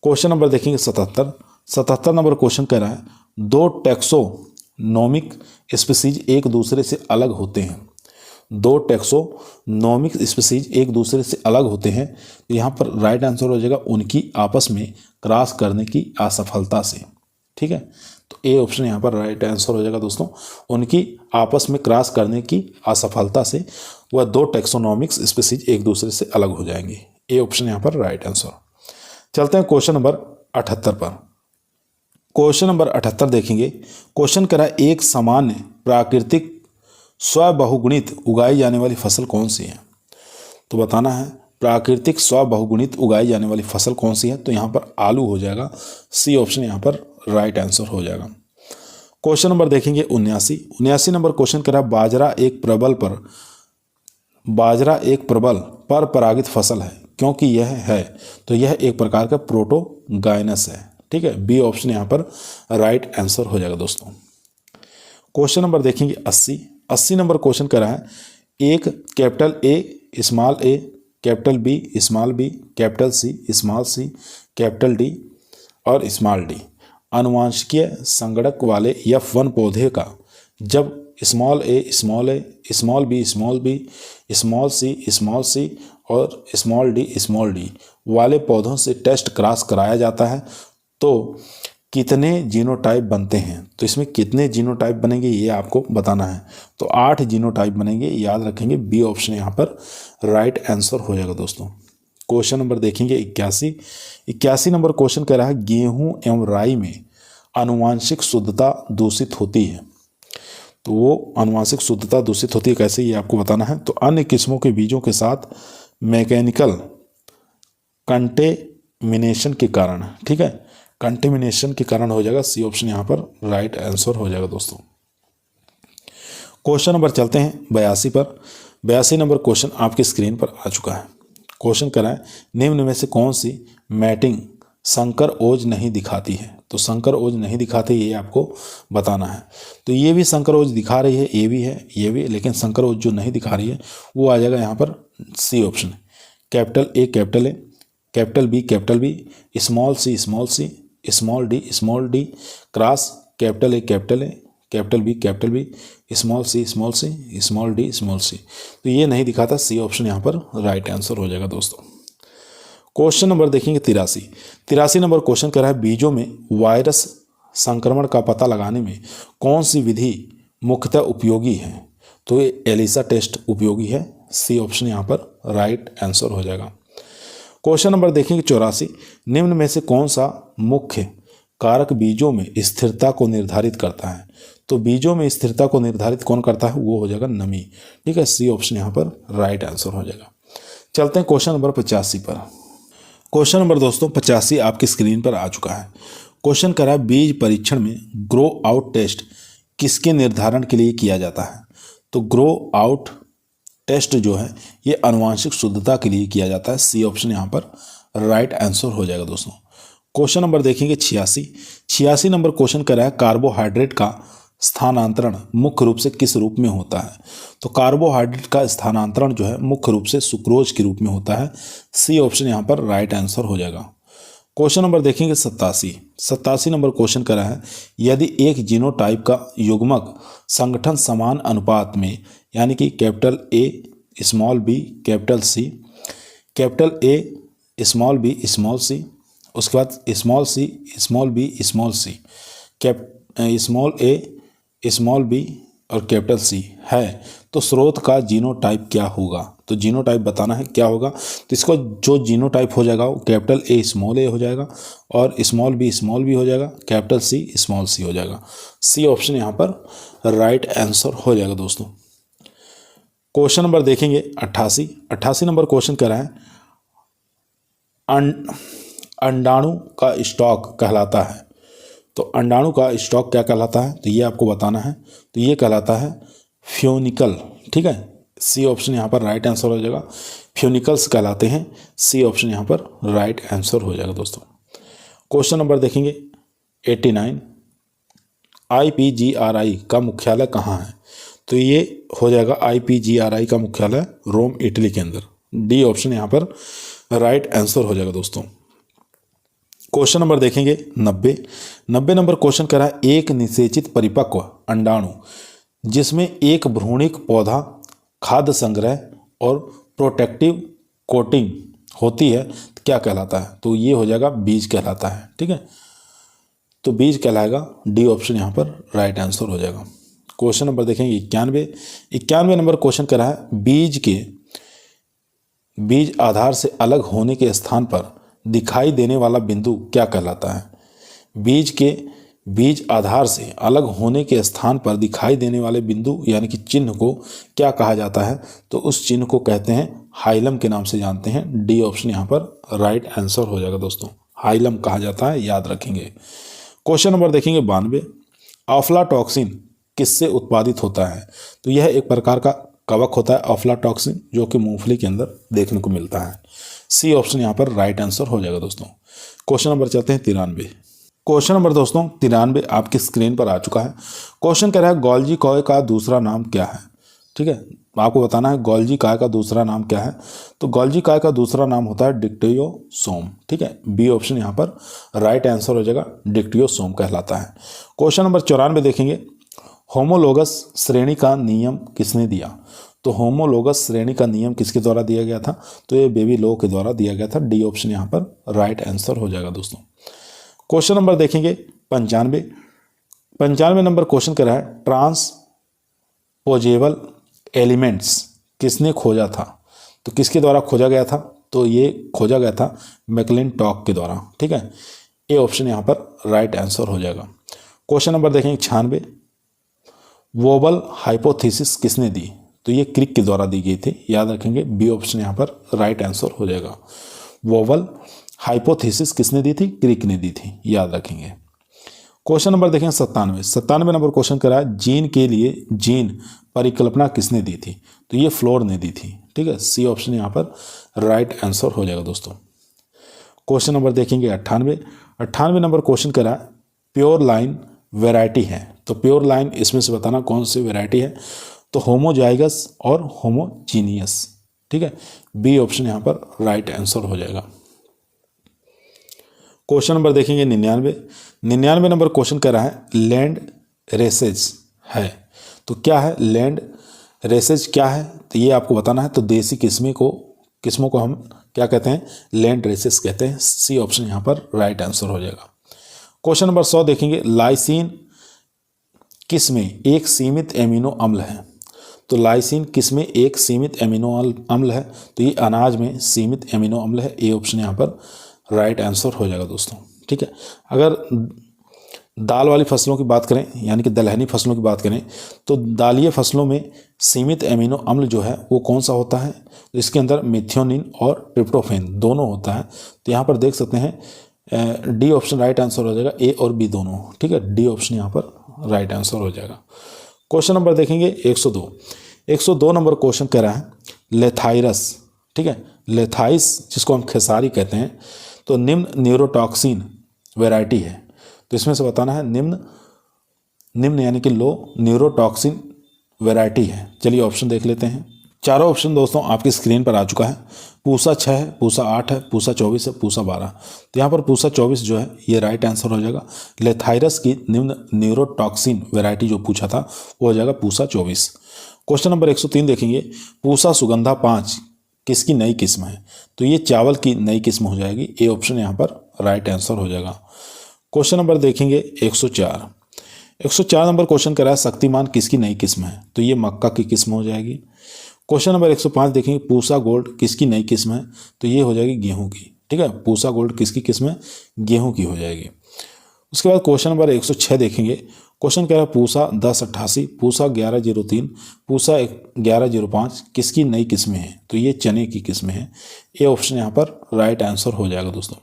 क्वेश्चन नंबर देखेंगे 77 नंबर क्वेश्चन कह रहा है, दो टैक्सोनोमिक स्पीसीज एक दूसरे से अलग होते हैं। दो टैक्सोनोमिक स्पीसीज एक दूसरे से अलग होते हैं, तो यहाँ पर राइट आंसर हो जाएगा उनकी आपस में क्रॉस करने की असफलता से। ठीक है, तो ए ऑप्शन यहाँ पर राइट आंसर हो जाएगा दोस्तों, उनकी आपस में क्रॉस करने की असफलता से वह दो टैक्सोनोमिक्स स्पीसीज एक दूसरे से अलग हो जाएंगे। ए ऑप्शन यहाँ पर राइट आंसर। चलते हैं क्वेश्चन नंबर 78 पर। क्वेश्चन नंबर 78 देखेंगे। क्वेश्चन करा, एक सामान्य प्राकृतिक स्वबहुगुणित उगाई जाने वाली फसल कौन सी है। तो बताना है प्राकृतिक स्वबहुगुणित उगाई जाने वाली फसल कौन सी है, तो यहाँ पर आलू हो जाएगा। सी ऑप्शन यहाँ पर राइट आंसर हो जाएगा। क्वेश्चन नंबर देखेंगे 79 नंबर क्वेश्चन करा, बाजरा एक प्रबल पर परागित फसल है, क्योंकि यह है, तो यह एक प्रकार का प्रोटोगायनस है। ठीक है, बी ऑप्शन यहाँ पर राइट आंसर हो जाएगा दोस्तों। क्वेश्चन नंबर देखेंगे 80 नंबर क्वेश्चन करा है, एक capital A, small A, capital B, small B, capital C, small C, capital D और स्मॉल डी आनुवंशिकीय संगणक वाले F1 पौधे का जब small A, small B, small C और स्मॉल डी वाले पौधों से टेस्ट क्रॉस कराया जाता है, तो कितने जीनोटाइप बनते हैं। तो इसमें कितने जीनोटाइप बनेंगे ये आपको बताना है। तो 8 जीनोटाइप बनेंगे, याद रखेंगे। बी ऑप्शन यहाँ पर राइट आंसर हो जाएगा दोस्तों। क्वेश्चन नंबर देखेंगे 81 नंबर क्वेश्चन कह रहा है, गेहूं एवं राई में आनुवांशिक शुद्धता दूषित होती है। तो वो आनुवांशिक शुद्धता दूषित होती है कैसे, ये आपको बताना है। तो अन्य किस्मों के बीजों के साथ मैकेनिकल कंटेमिनेशन के कारण। ठीक है, कंटेमिनेशन के कारण हो जाएगा। सी ऑप्शन यहाँ पर राइट आंसर हो जाएगा दोस्तों। क्वेश्चन नंबर चलते हैं 82 पर। 82 नंबर क्वेश्चन आपकी स्क्रीन पर आ चुका है। क्वेश्चन कराएं, निम्न में से कौन सी मैटिंग संकर ओज नहीं दिखाती है। तो संकर ओज नहीं दिखाती, ये आपको बताना है। तो ये भी संकर ओज दिखा रही है, ये भी है, ये भी, लेकिन संकर ओज जो नहीं दिखा रही है वो आ जाएगा यहाँ पर C option, capital A, capital B, small C, small D cross capital A, capital B, small C, small D. तो ये नहीं दिखाता। सी ऑप्शन यहाँ पर राइट आंसर हो जाएगा दोस्तों। क्वेश्चन नंबर देखेंगे 83 नंबर क्वेश्चन कर रहा है, बीजों में वायरस संक्रमण का पता लगाने में कौन सी विधि मुख्यतः उपयोगी है। तो ये एलिसा टेस्ट उपयोगी है। सी ऑप्शन यहाँ पर राइट आंसर हो जाएगा। क्वेश्चन नंबर देखेंगे 84, निम्न में से कौन सा मुख्य कारक बीजों में स्थिरता को निर्धारित करता है। तो बीजों में स्थिरता को निर्धारित कौन करता है, वो हो जाएगा नमी। ठीक है, सी ऑप्शन यहाँ पर राइट आंसर हो जाएगा। चलते हैं क्वेश्चन नंबर 85 पर। क्वेश्चन नंबर दोस्तों 85 आपकी स्क्रीन पर आ चुका है। क्वेश्चन करा है, बीज परीक्षण में ग्रो आउट टेस्ट किसके निर्धारण के लिए किया जाता है। तो ग्रो आउट टेस्ट जो है ये आनुवांशिक शुद्धता के लिए किया जाता है। सी ऑप्शन यहाँ पर राइट आंसर हो जाएगा दोस्तों। क्वेश्चन नंबर देखेंगे 86 नंबर क्वेश्चन कर रहा है, कार्बोहाइड्रेट का स्थानांतरण मुख्य रूप से किस रूप में होता है। तो कार्बोहाइड्रेट का स्थानांतरण जो है मुख्य रूप से सुक्रोज के रूप में होता है। सी ऑप्शन यहाँ पर राइट आंसर हो जाएगा। क्वेश्चन नंबर देखेंगे 87 नंबर क्वेश्चन कर रहा है, यदि एक जीनोटाइप का युग्मक संगठन समान अनुपात में, यानी कि capital A, small B, capital C, capital A, small B, small C, उसके बाद small C, small B, small C, small A, small B और कैपिटल सी है, तो स्रोत का जीनोटाइप क्या होगा। तो जीनोटाइप बताना है क्या होगा। तो इसको जो जीनोटाइप हो जाएगा वो कैपिटल ए, स्मॉल ए हो जाएगा और स्मॉल बी हो जाएगा, कैपिटल सी, स्मॉल सी हो जाएगा। सी ऑप्शन यहाँ पर राइट आंसर हो जाएगा दोस्तों। क्वेश्चन नंबर देखेंगे 88 नंबर क्वेश्चन कर रहा है, अंडाणु का स्टॉक कहलाता है? तो अंडाणु का स्टॉक क्या कहलाता है, तो ये आपको बताना है। तो ये कहलाता है फ्यूनिकल। ठीक है, सी ऑप्शन यहाँ पर राइट आंसर हो जाएगा। फ्यूनिकल्स कहलाते हैं, सी ऑप्शन यहाँ पर राइट आंसर हो जाएगा दोस्तों। क्वेश्चन नंबर देखेंगे 89, IPGRI का मुख्यालय कहाँ है? तो ये हो जाएगा IPGRI का मुख्यालय रोम, इटली के अंदर। डी ऑप्शन यहाँ पर राइट आंसर हो जाएगा दोस्तों। क्वेश्चन नंबर देखेंगे 90 नंबर क्वेश्चन कह रहा है एक निषेचित परिपक्व अंडाणु जिसमें एक भ्रूणिक पौधा, खाद्य संग्रह और प्रोटेक्टिव कोटिंग होती है तो क्या कहलाता है? तो ये हो जाएगा बीज कहलाता है। ठीक है, तो बीज कहलाएगा। डी ऑप्शन यहाँ पर राइट आंसर हो जाएगा। क्वेश्चन नंबर देखेंगे 91 नंबर क्वेश्चन कह रहा है बीज आधार से अलग होने के स्थान पर दिखाई देने वाला बिंदु क्या कहलाता है? बीज आधार से अलग होने के स्थान पर दिखाई देने वाले बिंदु यानी कि चिन्ह को क्या कहा जाता है? तो उस चिन्ह को कहते हैं हाइलम के नाम से जानते हैं। डी ऑप्शन यहाँ पर राइट आंसर हो जाएगा दोस्तों। हाइलम कहा जाता है, याद रखेंगे। क्वेश्चन नंबर देखेंगे 92, अफ्लाटॉक्सिन किससे उत्पादित होता है? तो यह एक प्रकार का कवक होता है अफ्लाटॉक्सिन, जो कि मूंगफली के अंदर देखने को मिलता है। सी ऑप्शन यहाँ पर राइट आंसर हो जाएगा दोस्तों। क्वेश्चन नंबर चलते हैं 93। क्वेश्चन नंबर दोस्तों 93 आपकी स्क्रीन पर आ चुका है। क्वेश्चन कह रहा है गोल्जी कॉय का दूसरा नाम क्या है? ठीक है, आपको बताना है गोल्जी काय का दूसरा नाम क्या है। तो गोल्जी काय का दूसरा नाम होता है डिक्टियोसोम। ठीक है, बी ऑप्शन यहाँ पर राइट आंसर हो जाएगा, डिक्टियोसोम कहलाता है। क्वेश्चन नंबर 94 देखेंगे, होमोलोगस श्रेणी का नियम किसने दिया? तो होमोलोगस श्रेणी का नियम किसके द्वारा दिया गया था? तो ये बेबी लो के द्वारा दिया गया था। डी ऑप्शन यहाँ पर राइट आंसर हो जाएगा दोस्तों। क्वेश्चन नंबर देखेंगे 95 नंबर क्वेश्चन कर रहा है ट्रांसपोजेबल एलिमेंट्स किसने खोजा था? तो किसके द्वारा खोजा गया था? तो ये खोजा गया था मैकलिंटॉक के द्वारा। ठीक है, ए ऑप्शन यहाँ पर राइट आंसर हो जाएगा। क्वेश्चन नंबर देखेंगे 96, वोबल हाइपोथेसिस किसने दी? तो ये क्रिक के द्वारा दी गई थी, याद रखेंगे। बी ऑप्शन यहाँ पर राइट आंसर हो जाएगा। वोबल हाइपोथेसिस किसने दी थी? क्रिक ने दी थी, याद रखेंगे। क्वेश्चन नंबर देखेंगे 97 नंबर क्वेश्चन करा है जीन के लिए जीन परिकल्पना किसने दी थी? तो ये फ्लोर ने दी थी। ठीक है, सी ऑप्शन यहाँ पर राइट आंसर हो जाएगा दोस्तों। क्वेश्चन नंबर देखेंगे 98 नंबर क्वेश्चन करा है प्योर लाइन वैरायटी है। तो प्योर लाइन इसमें से बताना कौन सी वैरायटी है? तो होमोजाइगस और होमोजीनियस। ठीक है, बी ऑप्शन यहाँ पर राइट आंसर हो जाएगा। क्वेश्चन नंबर देखेंगे 99 नंबर क्वेश्चन कर रहा है लैंड रेसेज है। तो क्या है लैंड रेसेज, क्या है? तो ये आपको बताना है। तो देसी किस्मों को हम क्या कहते हैं? लैंड रेसेज कहते हैं। सी ऑप्शन यहाँ पर राइट आंसर हो जाएगा। क्वेश्चन नंबर 100 देखेंगे लाइसिन किस में एक सीमित एमिनो अम्ल है? तो लाइसिन किस में एक सीमित एमिनो अम्ल है? तो ये अनाज में सीमित एमिनो अम्ल है। ए ऑप्शन यहाँ पर राइट आंसर हो जाएगा दोस्तों। ठीक है, अगर दाल वाली फसलों की बात करें यानी कि दलहनी फसलों की बात करें तो दालीय फसलों में सीमित एमिनो अम्ल जो है वो कौन सा होता है? तो इसके अंदर मिथियोनिन और ट्रिप्टोफेन दोनों होता है। तो यहाँ पर देख सकते हैं डी ऑप्शन राइट आंसर हो जाएगा, ए और बी दोनों। ठीक है, डी ऑप्शन यहाँ पर राइट आंसर हो जाएगा। क्वेश्चन नंबर देखेंगे 102 नंबर क्वेश्चन कह रहा है लेथाइरस। ठीक है, लेथाइस जिसको हम खेसारी कहते हैं, तो निम्न न्यूरोटॉक्सिन वैरायटी है। तो इसमें से बताना है निम्न यानी कि लो न्यूरोटॉक्सिन वैरायटी है। चलिए ऑप्शन देख लेते हैं। चारों ऑप्शन दोस्तों आपकी स्क्रीन पर आ चुका है। पूसा 6 है, पूसा 8 है, पूसा 24 है, पूसा 12। तो यहाँ पर पूसा 24 जो है ये राइट आंसर हो जाएगा। लेथाइरस की निम्न न्यूरोटॉक्सिन वैरायटी जो पूछा था वो हो जाएगा पूसा 24। क्वेश्चन नंबर 103 देखेंगे पूसा सुगंधा 5 किसकी नई किस्म है? तो ये चावल की नई किस्म हो जाएगी। ए ऑप्शन यहाँ पर राइट आंसर हो जाएगा। क्वेश्चन नंबर देखेंगे 104 नंबर क्वेश्चन करा है शक्तिमान किसकी नई किस्म है? तो ये मक्का की किस्म हो जाएगी। क्वेश्चन नंबर 105 देखेंगे पूसा गोल्ड किसकी नई किस्म है? तो ये हो जाएगी गेहूं की। ठीक है, पूसा गोल्ड किसकी किस्म है? गेहूं की हो जाएगी। उसके बाद क्वेश्चन नंबर 106 देखेंगे। क्वेश्चन कह रहा है पूसा 1088, पूसा 1103, पूसा 1105 किसकी नई किस्में हैं? तो ये चने की किस्में हैं। ए ऑप्शन यहाँ पर राइट आंसर हो जाएगा दोस्तों।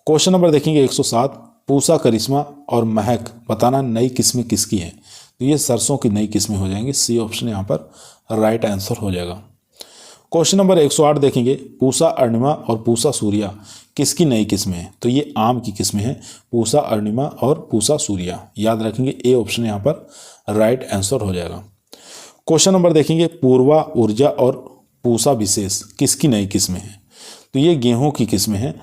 क्वेश्चन नंबर देखेंगे 107, पूसा, करिश्मा और महक बताना नई किस्में किसकी हैं। तो ये सरसों की नई किस्में हो जाएंगी। सी ऑप्शन यहाँ पर राइट आंसर हो जाएगा। क्वेश्चन नंबर 108 देखेंगे, पूसा, अरुणिमा और पूसा सूर्या किसकी नई किस्में हैं। तो ये आम की किस्में हैं, पूसा, अरुणिमा और पूसा सूर्या। याद रखेंगे ए ऑप्शन यहाँ पर राइट आंसर हो जाएगा। क्वेश्चन नंबर देखेंगे, पूर्वा, ऊर्जा और पूसा विशेष किसकी नई किस्में हैं। तो ये गेहूं की किस्में हैं।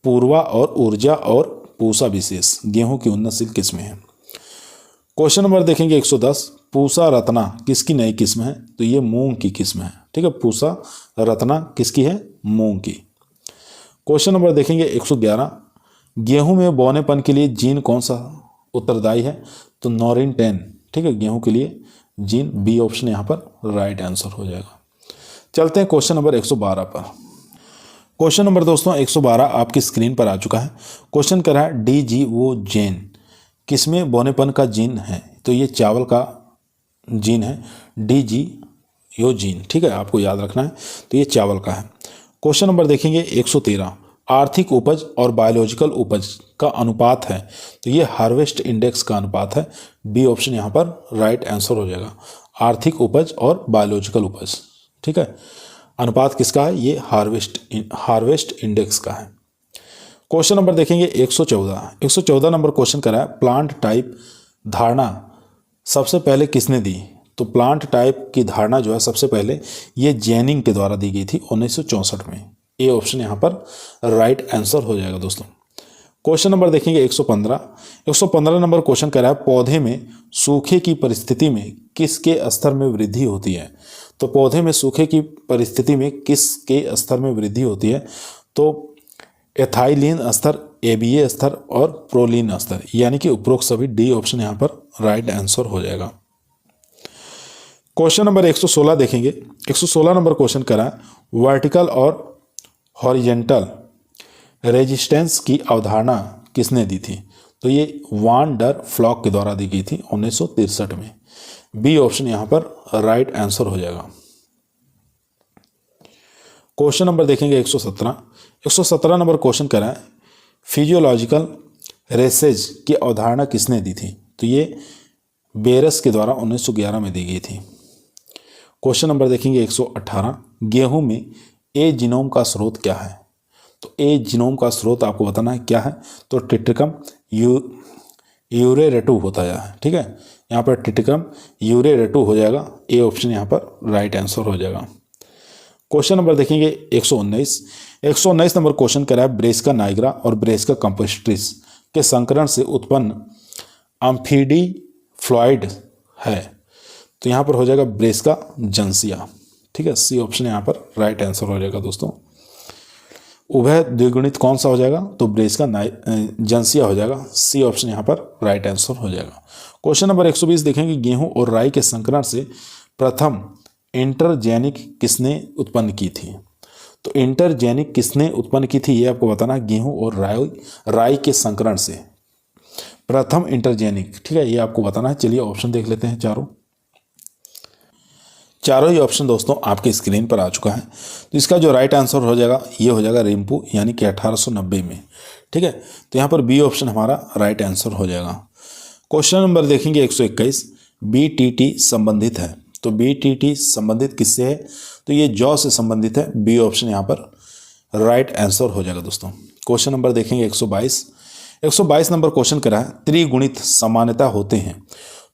पूर्वा और ऊर्जा और पूसा विशेष गेहूं की उन्नतशील किस्में हैं। क्वेश्चन नंबर देखेंगे 110, पूसा रत्ना किसकी नई किस्म है। तो ये मूंग की किस्म है। ठीक है, पूसा रत्ना किसकी है, मूंग की। क्वेश्चन नंबर देखेंगे 111, गेहूं में बोनेपन के लिए जीन कौन सा उत्तरदायी है। तो नॉरिन 10। ठीक है, गेहूं के लिए जीन बी ऑप्शन यहाँ पर राइट आंसर हो जाएगा। चलते हैं क्वेश्चन नंबर 112 पर। क्वेश्चन नंबर दोस्तों 112 आपकी स्क्रीन पर आ चुका है। क्वेश्चन कर रहा है डी जी वो जेन किसमें बोनेपन का जीन है। तो ये चावल का जीन है, डी जी यो जीन। ठीक है, आपको याद रखना है। तो ये चावल का है। क्वेश्चन नंबर देखेंगे 113, आर्थिक उपज और बायोलॉजिकल उपज का अनुपात है। तो ये हार्वेस्ट इंडेक्स का अनुपात है। बी ऑप्शन यहाँ पर राइट आंसर हो जाएगा। आर्थिक उपज और बायोलॉजिकल उपज, ठीक है, अनुपात किसका है, ये हार्वेस्ट इंडेक्स का है। क्वेश्चन नंबर देखेंगे 114 नंबर क्वेश्चन करा है, प्लांट टाइप धारणा सबसे पहले किसने दी। तो प्लांट टाइप की धारणा जो है सबसे पहले ये जेनिंग के द्वारा दी गई थी 1964 में। ए ऑप्शन यहाँ पर राइट आंसर हो जाएगा दोस्तों। क्वेश्चन नंबर देखेंगे 115 नंबर क्वेश्चन कह रहा है, पौधे में सूखे की परिस्थिति में किसके स्तर में वृद्धि होती है। तो पौधे में सूखे की परिस्थिति में किसके स्तर में वृद्धि होती है। तो एथाइलिन स्तर, एबीए स्तर और प्रोलिन स्तर, यानी कि उपरोक्त सभी डी ऑप्शन यहाँ पर राइट आंसर हो जाएगा। क्वेश्चन नंबर 116 देखेंगे। 116 नंबर क्वेश्चन करा वर्टिकल और हॉरिजेंटल रेजिस्टेंस की अवधारणा किसने दी थी। तो ये वान डर फ्लॉक के द्वारा दी गई थी 1963 में। बी ऑप्शन यहाँ पर राइट आंसर हो जाएगा। क्वेश्चन नंबर देखेंगे 117 नंबर क्वेश्चन करा है, फिजियोलॉजिकल रेसेज की अवधारणा किसने दी थी। तो ये बेरस के द्वारा 1911 में दी गई थी। क्वेश्चन नंबर देखेंगे 118, गेहूं में ए जीनोम का स्रोत क्या है। तो ए जीनोम का स्रोत आपको बताना है क्या है। तो टिट्रिकम यूरेरेटू होता है। ठीक है, यहाँ पर टिट्रिकम यूरेरेटू हो जाएगा। ए ऑप्शन यहाँ पर राइट आंसर हो जाएगा। क्वेश्चन नंबर देखेंगे 119 नंबर क्वेश्चन करा है, ब्रेस्का नाइग्रा और ब्रेस्का कंपोस्ट्रिस के संकरण से उत्पन्न अम्फीडी फ्लॉइड है। तो यहाँ पर हो जाएगा ब्रेस्का जंसिया। ठीक है, सी ऑप्शन यहाँ पर राइट आंसर हो जाएगा दोस्तों। उभय द्विगुणित कौन सा हो जाएगा। तो ब्रेस्का जंसिया हो जाएगा। सी ऑप्शन यहाँ पर राइट आंसर हो जाएगा। क्वेश्चन नंबर 120 देखेंगे, गेहूं और राई के संकरण से प्रथम इंटरजेनिक किसने उत्पन्न की थी। तो इंटरजेनिक किसने उत्पन्न की थी ये आपको बताना है। गेहूं और राई के संकरण से प्रथम इंटरजेनिक, ठीक है, ये आपको बताना है। चलिए ऑप्शन देख लेते हैं। चारों ही ऑप्शन दोस्तों आपके स्क्रीन पर आ चुका है। तो इसका जो राइट आंसर हो जाएगा ये हो जाएगा रिम्पू, यानी कि 1890 में। ठीक है, तो यहाँ पर बी ऑप्शन हमारा राइट आंसर हो जाएगा। क्वेश्चन नंबर देखेंगे 121, बीटीटी संबंधित है। तो बीटीटी संबंधित किससे है। तो ये जौ से संबंधित है। बी ऑप्शन यहाँ पर राइट आंसर हो जाएगा दोस्तों। क्वेश्चन नंबर देखेंगे 122 नंबर क्वेश्चन करा है, त्रिगुणित समानता होते हैं।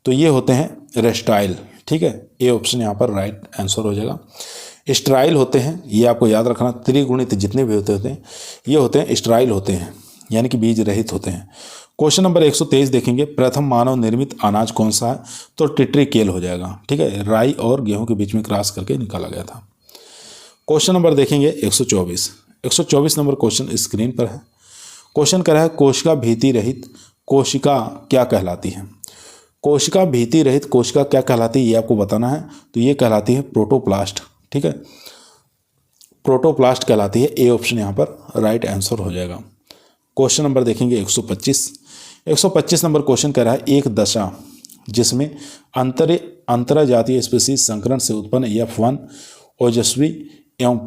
तो ये होते हैं रेस्टाइल। ठीक है, ए ऑप्शन यहाँ पर राइट आंसर हो जाएगा। स्ट्राइल होते हैं, ये आपको याद रखना। त्रिगुणित जितने भी होते हैं ये होते हैं स्ट्राइल होते हैं, यानी कि बीज रहित होते हैं। क्वेश्चन नंबर 123 देखेंगे, प्रथम मानव निर्मित अनाज कौन सा है। तो टिट्रिकेल हो जाएगा। ठीक है, राई और गेहूं के बीच में क्रॉस करके निकाला गया था। क्वेश्चन नंबर देखेंगे 124 नंबर क्वेश्चन स्क्रीन पर है। क्वेश्चन कह रहा है, कोशिका भीति रहित कोशिका क्या कहलाती है। कोशिका भीति रहित कोशिका क्या कहलाती है ये आपको बताना है। तो ये कहलाती है प्रोटोप्लास्ट। ठीक है, प्रोटोप्लास्ट कहलाती है। ए ऑप्शन यहाँ पर राइट आंसर हो जाएगा। क्वेश्चन नंबर देखेंगे 125 नंबर क्वेश्चन कह रहा है, एक दशा जिसमें अंतरजातीय स्पीसीज संकरण से उत्पन्न F1 ओजस्वी एवं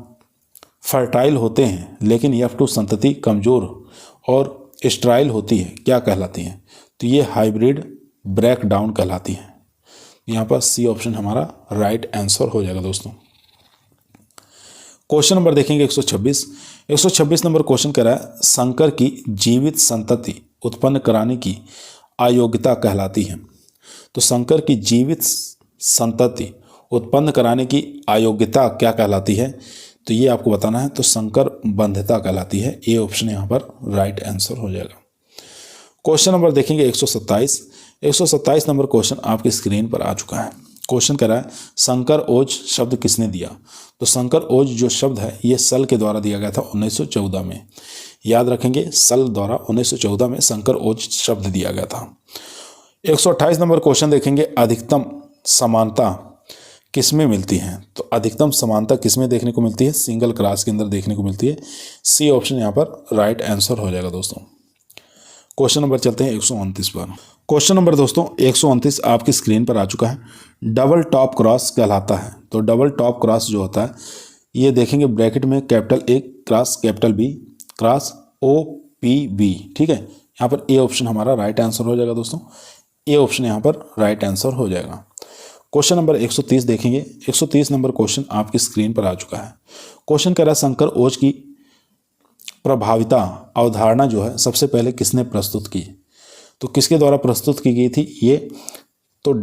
फर्टाइल होते हैं, लेकिन F2 संतति कमजोर और स्ट्राइल होती है क्या कहलाती हैं? तो ये हाइब्रिड ब्रेकडाउन कहलाती हैं। यहाँ पर सी ऑप्शन हमारा राइट आंसर हो जाएगा दोस्तों। क्वेश्चन नंबर देखेंगे 126 नंबर क्वेश्चन कह रहा है संकर की जीवित संतति उत्पन्न कराने की अयोग्यता कहलाती है। तो संकर की जीवित संतति उत्पन्न कराने की अयोग्यता क्या कहलाती है? तो ये आपको बताना है। तो संकर बंध्यता कहलाती है। ए ऑप्शन यहाँ पर राइट आंसर हो जाएगा। क्वेश्चन नंबर देखेंगे 127 नंबर क्वेश्चन आपकी स्क्रीन पर आ चुका है। क्वेश्चन कह रहा है संकर ओज शब्द किसने दिया? तो संकर ओज जो शब्द है ये सल के द्वारा दिया गया था 1914 में। याद रखेंगे, सल द्वारा 1914 में संकर ओज शब्द दिया गया था। 128 नंबर क्वेश्चन देखेंगे अधिकतम समानता किसमें मिलती है? तो अधिकतम समानता किसमें देखने को मिलती है? सिंगल क्रॉस के अंदर देखने को मिलती है। सी ऑप्शन यहाँ पर राइट आंसर हो जाएगा दोस्तों। क्वेश्चन नंबर चलते हैं 129 पर। क्वेश्चन नंबर दोस्तों 129 आपकी स्क्रीन पर आ चुका है। डबल टॉप क्रॉस कहलाता है। तो डबल टॉप क्रॉस जो होता है ये देखेंगे ब्रैकेट में capital A cross capital B cross OPB, ठीक है। यहाँ पर ए ऑप्शन हमारा राइट आंसर हो जाएगा दोस्तों। ए ऑप्शन यहाँ पर राइट आंसर हो जाएगा। क्वेश्चन नंबर 130 देखेंगे। 130 नंबर क्वेश्चन आपकी स्क्रीन पर आ चुका है। क्वेश्चन कह रहा है संकर ओज की प्रभाविता अवधारणा जो है सबसे पहले किसने प्रस्तुत की? तो किसके द्वारा प्रस्तुत की गई थी ये? तो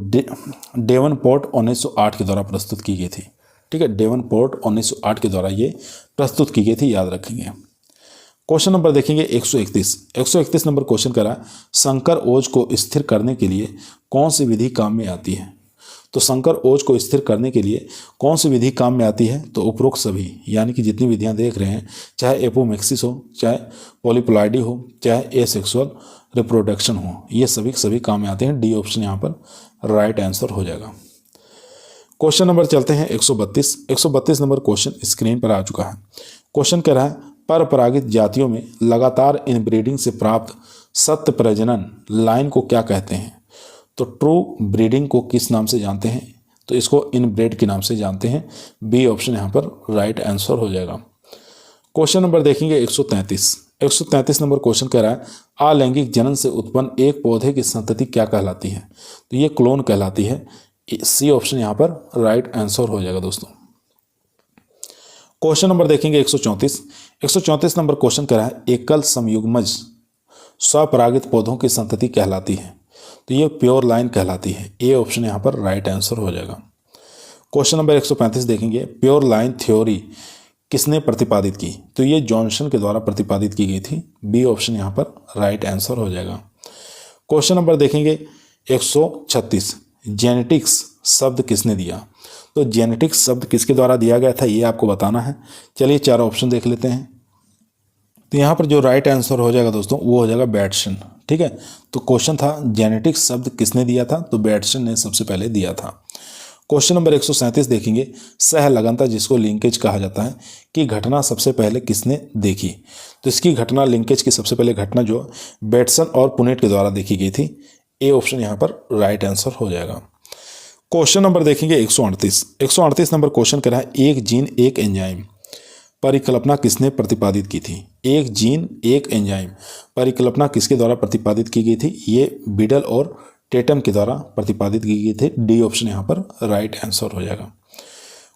डेवनपोर्ट 1908 के द्वारा प्रस्तुत की गई थी, ठीक है। डेवनपोर्ट 1908 के द्वारा ये प्रस्तुत की गई थी, याद रखेंगे। क्वेश्चन नंबर देखेंगे 131 नंबर क्वेश्चन कह रहा है संकर ओज को स्थिर करने के लिए कौन सी विधि काम में आती है? तो संकर ओज को स्थिर करने के लिए कौन सी विधि काम में आती है? तो उपरोक्त सभी, यानी कि जितनी विधियां देख रहे हैं, चाहे एपोमिक्सिस हो, चाहे पॉलीप्लॉइडी हो, चाहे एसेक्सुअल रिप्रोडक्शन हो, ये सभी काम में आते हैं। डी ऑप्शन यहाँ पर राइट आंसर हो जाएगा। क्वेश्चन नंबर चलते हैं 132 नंबर क्वेश्चन स्क्रीन पर आ चुका है। क्वेश्चन कह रहा है परपरागित जातियों में लगातार इनब्रीडिंग से प्राप्त सत्य प्रजनन लाइन को क्या कहते हैं? तो ट्रू ब्रीडिंग को किस नाम से जानते हैं? तो इसको इनब्रेड के नाम से जानते हैं। बी ऑप्शन यहाँ पर राइट आंसर हो जाएगा। क्वेश्चन नंबर देखेंगे 133 नंबर क्वेश्चन कह रहा है अलैंगिक जनन से उत्पन्न एक पौधे की संतति क्या कहलाती है? तो ये क्लोन कहलाती है। सी ऑप्शन यहाँ पर राइट आंसर हो जाएगा दोस्तों। क्वेश्चन नंबर देखेंगे 134 नंबर क्वेश्चन कह रहा है एकल समयुग्मज स्वपरागित पौधों की संतति कहलाती है। तो ये प्योर लाइन कहलाती है। ए ऑप्शन यहाँ पर राइट आंसर हो जाएगा। क्वेश्चन नंबर 135 देखेंगे प्योर लाइन थ्योरी किसने प्रतिपादित की? तो ये जॉनसन के द्वारा प्रतिपादित की गई थी। बी ऑप्शन यहाँ पर राइट आंसर हो जाएगा। क्वेश्चन नंबर देखेंगे 136 जेनेटिक्स शब्द किसने दिया? तो जेनेटिक्स शब्द किसके द्वारा दिया गया था ये आपको बताना है। चलिए 4 ऑप्शन देख लेते हैं। तो यहाँ पर जो राइट आंसर हो जाएगा दोस्तों वो हो जाएगा बैटसन, ठीक है। तो क्वेश्चन था जेनेटिक्स शब्द किसने दिया था? तो बैटसन ने सबसे पहले दिया था। क्वेश्चन नंबर 137 देखेंगे सहलगनता जिसको लिंकेज कहा जाता है कि घटना सबसे पहले किसने देखी? तो इसकी घटना लिंकेज की सबसे पहले घटना जो बैटसन और पुनेट के द्वारा देखी गई थी। ए ऑप्शन यहाँ पर राइट आंसर हो जाएगा। क्वेश्चन नंबर देखेंगे 138 नंबर क्वेश्चन कह रहा है एक जीन एक एंजाइम परिकल्पना किसने प्रतिपादित की थी? एक जीन एक एंजाइम परिकल्पना किसके द्वारा प्रतिपादित की गई थी? ये बिडल और टेटम के द्वारा प्रतिपादित की गई थी। डी ऑप्शन यहाँ पर राइट आंसर हो जाएगा।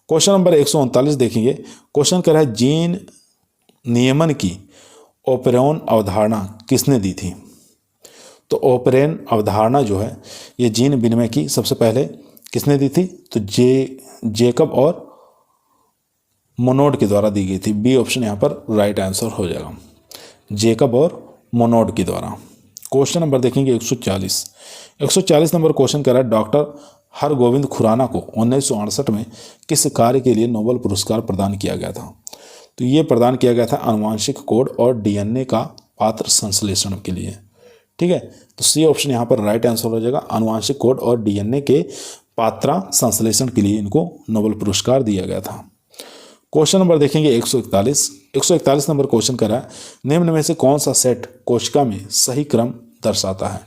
क्वेश्चन नंबर 139 देखेंगे। क्वेश्चन कह रहा है जीन नियमन की ओपेरॉन अवधारणा किसने दी थी? तो ओपेरॉन अवधारणा जो है ये जीन विनिमय की सबसे पहले किसने दी थी? तो जेकब और मोनोड के द्वारा दी गई थी। बी ऑप्शन यहाँ पर राइट आंसर हो जाएगा, जेकब और मोनोड के द्वारा। क्वेश्चन नंबर देखेंगे 140 नंबर क्वेश्चन कह रहा है डॉक्टर हरगोविंद खुराना को 1968 में किस कार्य के लिए नोबेल पुरस्कार प्रदान किया गया था? तो ये प्रदान किया गया था आनुवांशिक कोड और डीएनए का पात्र संश्लेषण के लिए, ठीक है। तो सी ऑप्शन यहाँ पर राइट आंसर हो जाएगा। आनुवांशिक कोड और डीएनए के पात्रा संश्लेषण के लिए इनको नोबेल पुरस्कार दिया गया था। क्वेश्चन नंबर देखेंगे 141 नंबर क्वेश्चन कर रहा है निम्न में से कौन सा सेट कोशिका में सही क्रम दर्शाता है?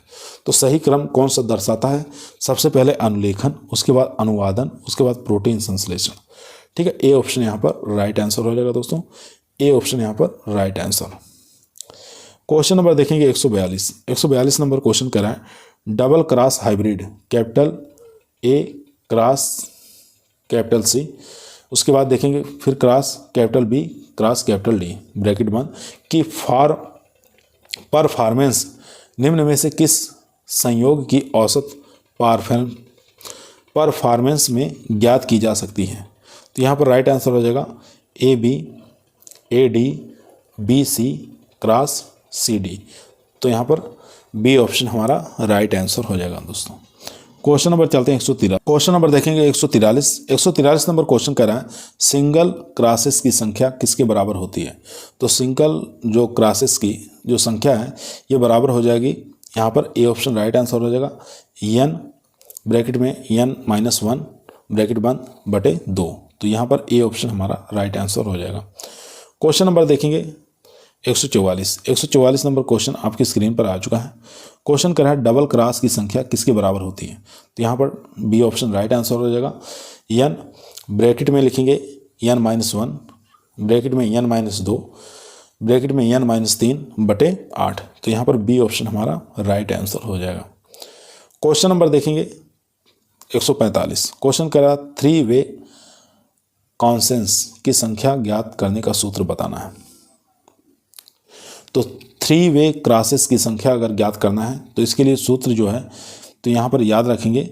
तो सही क्रम कौन सा दर्शाता है? सबसे पहले अनुलेखन, उसके बाद अनुवादन, उसके बाद प्रोटीन संश्लेषण, ठीक है। ए ऑप्शन यहाँ पर राइट आंसर हो जाएगा दोस्तों। ए ऑप्शन यहाँ पर राइट आंसर। क्वेश्चन नंबर देखेंगे 142 नंबर क्वेश्चन कह रहा है double cross hybrid capital A cross capital C, उसके बाद देखेंगे फिर cross capital B cross capital D bracket बंद की परफॉर्मेंस निम्न में से किस संयोग की औसत परफॉर्मेंस में ज्ञात की जा सकती है। तो यहाँ पर राइट आंसर हो जाएगा A B A D B C cross C D. तो यहाँ पर बी ऑप्शन हमारा राइट आंसर हो जाएगा दोस्तों। क्वेश्चन नंबर चलते हैं 143। क्वेश्चन नंबर देखेंगे 143 नंबर क्वेश्चन कर रहा है सिंगल क्रॉसेस की संख्या किसके बराबर होती है। तो सिंगल जो क्रॉसेस की जो संख्या है ये बराबर हो जाएगी, यहाँ पर ए ऑप्शन राइट आंसर हो जाएगा n ब्रैकेट में n-1 ब्रैकेट बंद बटे 2। तो यहाँ पर ए ऑप्शन हमारा राइट आंसर हो जाएगा। क्वेश्चन नंबर देखेंगे 144 नंबर क्वेश्चन आपकी स्क्रीन पर आ चुका है। क्वेश्चन कर रहा है डबल क्रॉस की संख्या किसके बराबर होती है। तो यहाँ पर बी ऑप्शन राइट आंसर हो जाएगा n ब्रैकेट में लिखेंगे n-1 ब्रैकेट में n-2 ब्रैकेट में n-3 बटे 8। तो यहाँ पर बी ऑप्शन हमारा राइट आंसर हो जाएगा। क्वेश्चन नंबर देखेंगे 145। क्वेश्चन कर रहा 3 वे कॉन्सेंस की संख्या ज्ञात करने का सूत्र बताना है। तो 3 वे क्रॉसेस की संख्या अगर ज्ञात करना है तो इसके लिए सूत्र जो है तो यहाँ पर याद रखेंगे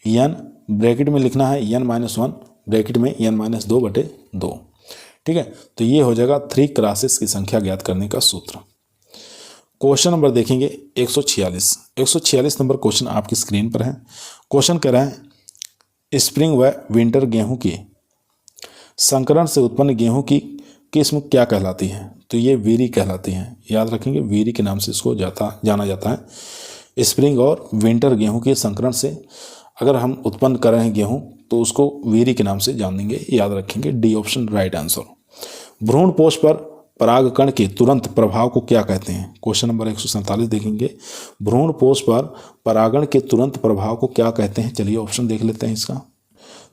n ब्रैकेट में लिखना है n-1 ब्रैकेट में n-2 बटे 2। ठीक है, तो ये हो जाएगा 3 क्रॉसेस की संख्या ज्ञात करने का सूत्र। क्वेश्चन नंबर देखेंगे 146 नंबर क्वेश्चन आपकी स्क्रीन पर है। क्वेश्चन कह रहा है स्प्रिंग व विंटर गेहूं की संकरण से उत्पन्न गेहूं की किस्म क्या कहलाती है। तो ये वीरी कहलाती है, याद रखेंगे वीरी के नाम से इसको जाना जाता है। स्प्रिंग और विंटर गेहूं के संकरण से अगर हम उत्पन्न कर रहे हैं गेहूं तो उसको वीरी के नाम से जान देंगे, याद रखेंगे डी ऑप्शन राइट आंसर। भ्रूण पोष पर परागकण के तुरंत प्रभाव को क्या कहते हैं। क्वेश्चन नंबर 147 देखेंगे भ्रूण पोष पर परागण के तुरंत प्रभाव को क्या कहते हैं। चलिए ऑप्शन देख लेते हैं इसका।